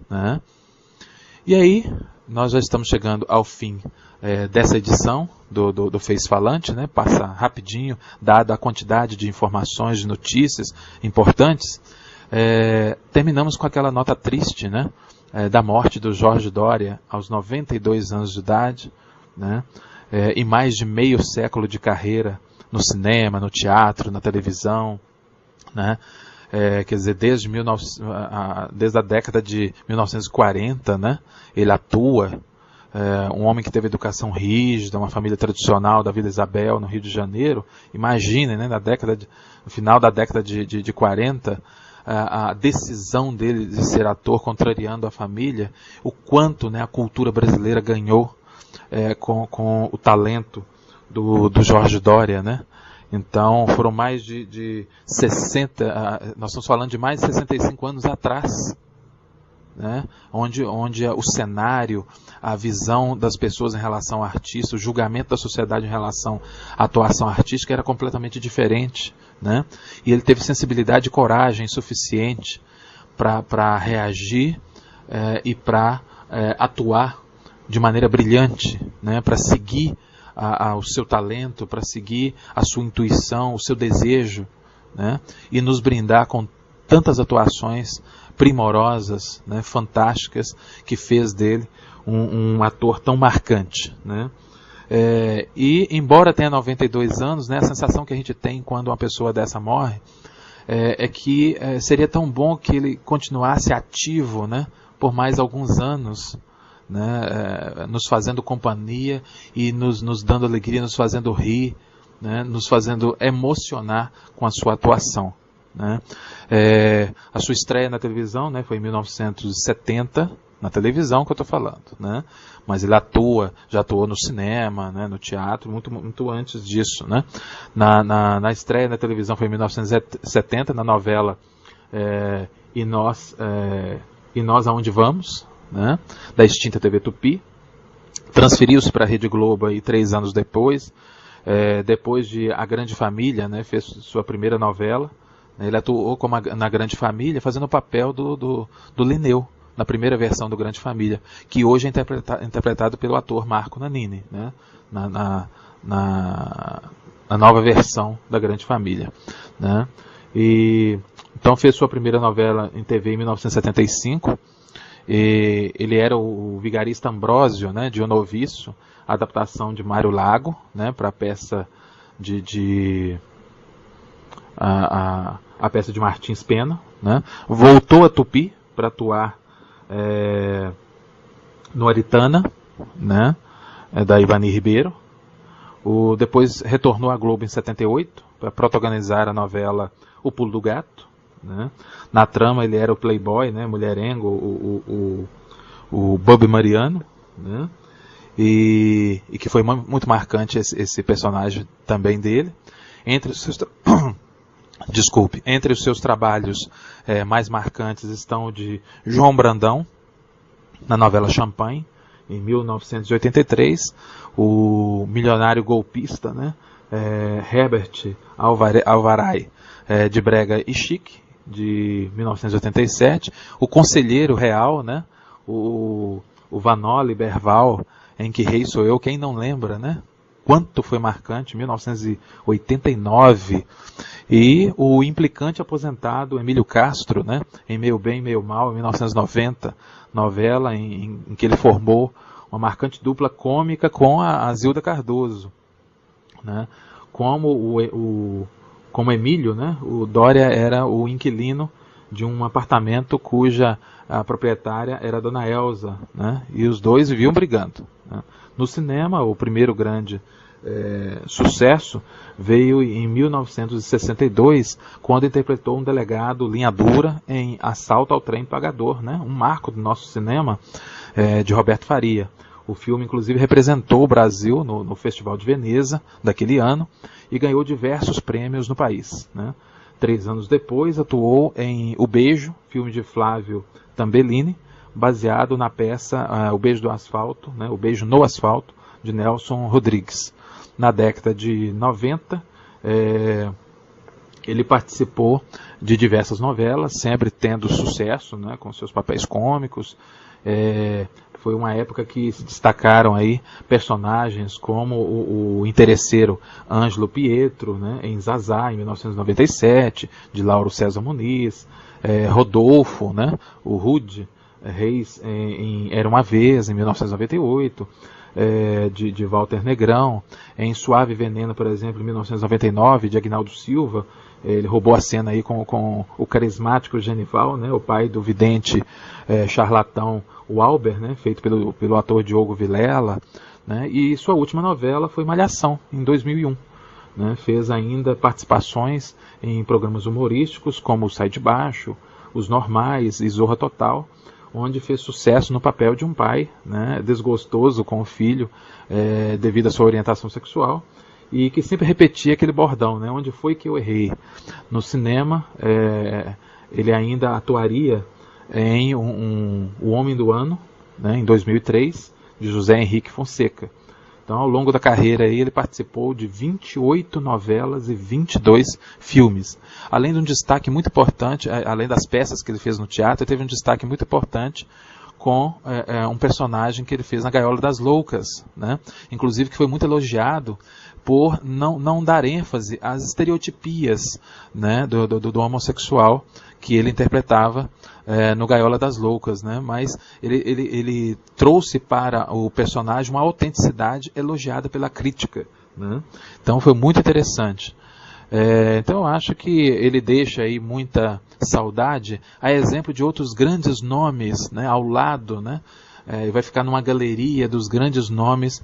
né? E aí, nós já estamos chegando ao fim dessa edição do Face Falante, né? Passa rapidinho, dada a quantidade de informações, de notícias importantes. Terminamos com aquela nota triste, né? Da morte do Jorge Doria aos 92 anos de idade, né? E mais de meio século de carreira no cinema, no teatro, na televisão, né? Quer dizer, desde a década de 1940, né? Ele atua, um homem que teve educação rígida, uma família tradicional da Vila Isabel, no Rio de Janeiro. Imaginem, né, no final da década de 40, a decisão dele de ser ator contrariando a família, o quanto, né, a cultura brasileira ganhou com o talento do Jorge Doria, né? Então, foram mais de 60, nós estamos falando de mais de 65 anos atrás, né? Onde o cenário, a visão das pessoas em relação ao artista, o julgamento da sociedade em relação à atuação artística era completamente diferente, né? E ele teve sensibilidade e coragem suficiente para reagir e para atuar de maneira brilhante, né? Para seguir o seu talento, para seguir a sua intuição, o seu desejo, né? E nos brindar com tantas atuações primorosas, né? Fantásticas, que fez dele um ator tão marcante, né? E embora tenha 92 anos, né, a sensação que a gente tem quando uma pessoa dessa morre que seria tão bom que ele continuasse ativo, né, por mais alguns anos, né, nos fazendo companhia e nos dando alegria, nos fazendo rir, né, nos fazendo emocionar com a sua atuação. Né. A sua estreia na televisão, né, foi em 1970, na televisão que eu estou falando, né? Mas ele já atuou no cinema, né, no teatro, muito antes disso, né? Na estreia na televisão foi em 1970, na novela E Nós Aonde Vamos, né? Da extinta TV Tupi. Transferiu-se para a Rede Globo aí 3 anos depois, depois de A Grande Família, né? Fez sua primeira novela. Ele atuou na Grande Família, fazendo o papel do Linneu, na primeira versão do Grande Família, que hoje é interpretado pelo ator Marco Nanini, né? na nova versão da Grande Família. Né? Então fez sua primeira novela em TV em 1975. Ele era o vigarista Ambrósio, né, de O Noviço, adaptação de Mário Lago, né, para a peça a peça de Martins Pena. Né? Voltou a Tupi para atuar no Aritana, né, da Ivani Ribeiro. Depois retornou à Globo em 78 para protagonizar a novela O Pulo do Gato. Né. Na trama ele era o playboy, né, mulherengo, o Bob Mariano, né, e que foi muito marcante esse personagem também dele. Entre os seus trabalhos mais marcantes estão o de João Brandão, na novela Champagne, em 1983, o milionário golpista, né, Herbert Alvaray, de Brega e Chique, de 1987, o Conselheiro Real, né, o Vanoli Berval, em Que Rei Sou Eu, quem não lembra, né? Quanto foi marcante, 1989, e o implicante aposentado Emílio Castro, né, em Meio Bem, Meio Mal, em 1990, novela em que ele formou uma marcante dupla cômica com a Zilda Cardoso. Né, como Emílio, né, o Dória era o inquilino de um apartamento cuja a proprietária era a Dona Elza, né, e os dois viviam brigando. Né. No cinema, o primeiro grande sucesso veio em 1962, quando interpretou um delegado linha dura em Assalto ao Trem Pagador, né? Um marco do nosso cinema, de Roberto Faria. O filme, inclusive, representou o Brasil no Festival de Veneza daquele ano e ganhou diversos prêmios no país. Né? 3 anos depois, atuou em O Beijo, filme de Flávio Tambellini, baseado na peça O Beijo do Asfalto, né? O Beijo no Asfalto, de Nelson Rodrigues. Na década de 90, ele participou de diversas novelas, sempre tendo sucesso, né, com seus papéis cômicos. Foi uma época que se destacaram aí personagens como o interesseiro Ângelo Pietro, né, em Zazá, em 1997, de Lauro César Muniz, Rodolfo, né, o Rude Reis, em Era Uma Vez, em 1998, de Walter Negrão, em Suave Veneno, por exemplo, em 1999, de Agnaldo Silva. Ele roubou a cena aí com o carismático Genival, né, o pai do vidente charlatão Walber, né, feito pelo ator Diogo Vilela. Né, e sua última novela foi Malhação, em 2001. Né, fez ainda participações em programas humorísticos como o Sai de Baixo, Os Normais e Zorra Total, onde fez sucesso no papel de um pai, né, desgostoso com o filho devido à sua orientação sexual, e que sempre repetia aquele bordão, né, onde foi que eu errei. No cinema, ele ainda atuaria em O Homem do Ano, né, em 2003, de José Henrique Fonseca. Então, ao longo da carreira aí, ele participou de 28 novelas e 22 filmes. Além de um destaque muito importante, além das peças que ele fez no teatro, ele teve um destaque muito importante com um personagem que ele fez na Gaiola das Loucas, né? Inclusive que foi muito elogiado por não dar ênfase às estereotipias, né, do homossexual que ele interpretava no Gaiola das Loucas, né? Mas ele trouxe para o personagem uma autenticidade elogiada pela crítica, né? Então foi muito interessante. Então eu acho que ele deixa aí muita saudade, a exemplo de outros grandes nomes, né, ao lado, né, vai ficar numa galeria dos grandes nomes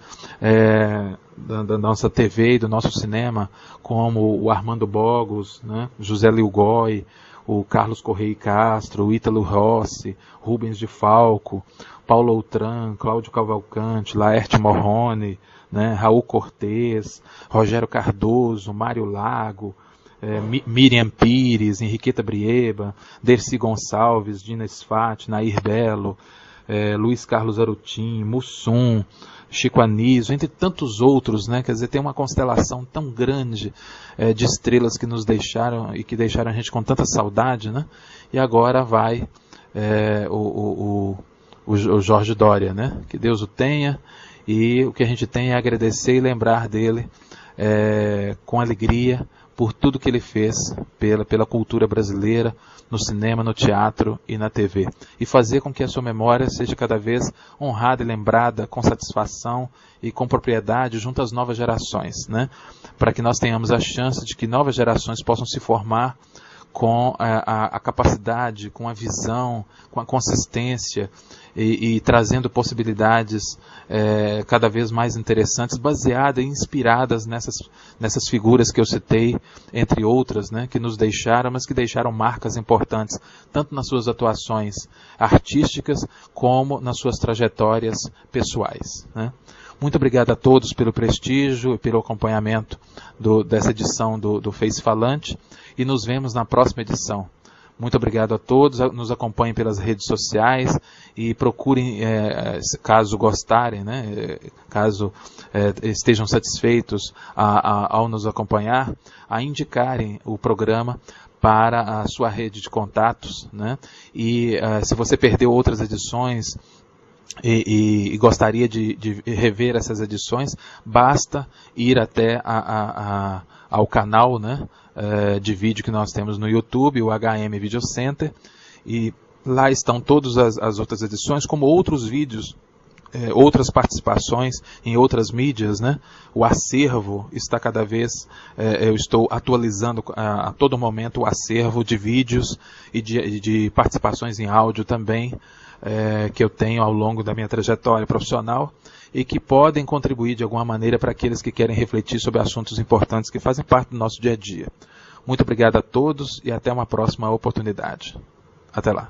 da nossa TV e do nosso cinema, como o Armando Bogos, né, José Lilgói, o Carlos Correia e Castro, o Ítalo Rossi, Rubens de Falco, Paulo Outram, Cláudio Cavalcante, Laerte Morrone, né, Raul Cortez, Rogério Cardoso, Mário Lago, Miriam Pires, Henriqueta Brieba, Dercy Gonçalves, Dina Sfat, Nair Belo, Luiz Carlos Arutin, Mussum, Chico Anísio, entre tantos outros, né? Quer dizer, tem uma constelação tão grande de estrelas que nos deixaram e que deixaram a gente com tanta saudade, né? E agora vai o Jorge Doria, né? Que Deus o tenha, e o que a gente tem é agradecer e lembrar dele com alegria por tudo que ele fez pela cultura brasileira, no cinema, no teatro e na TV. E fazer com que a sua memória seja cada vez honrada e lembrada com satisfação e com propriedade junto às novas gerações, né? Para que nós tenhamos a chance de que novas gerações possam se formar com a capacidade, com a visão, com a consistência e trazendo possibilidades cada vez mais interessantes, baseadas e inspiradas nessas figuras que eu citei, entre outras, né, que nos deixaram, mas que deixaram marcas importantes, tanto nas suas atuações artísticas, como nas suas trajetórias pessoais, né. Muito obrigado a todos pelo prestígio e pelo acompanhamento dessa edição do Face Falante, e nos vemos na próxima edição. Muito obrigado a todos, nos acompanhem pelas redes sociais e procurem, caso gostarem, né, caso estejam satisfeitos ao nos acompanhar, a indicarem o programa para a sua rede de contatos, né, e se você perdeu outras edições e gostaria de rever essas edições, basta ir até ao canal, né, de vídeo que nós temos no YouTube, o HM Video Center, e lá estão todas as outras edições, como outros vídeos, outras participações em outras mídias, né? O acervo está cada vez, eu estou atualizando a todo momento o acervo de vídeos e de participações em áudio também, que eu tenho ao longo da minha trajetória profissional e que podem contribuir de alguma maneira para aqueles que querem refletir sobre assuntos importantes que fazem parte do nosso dia a dia. Muito obrigado a todos e até uma próxima oportunidade. Até lá.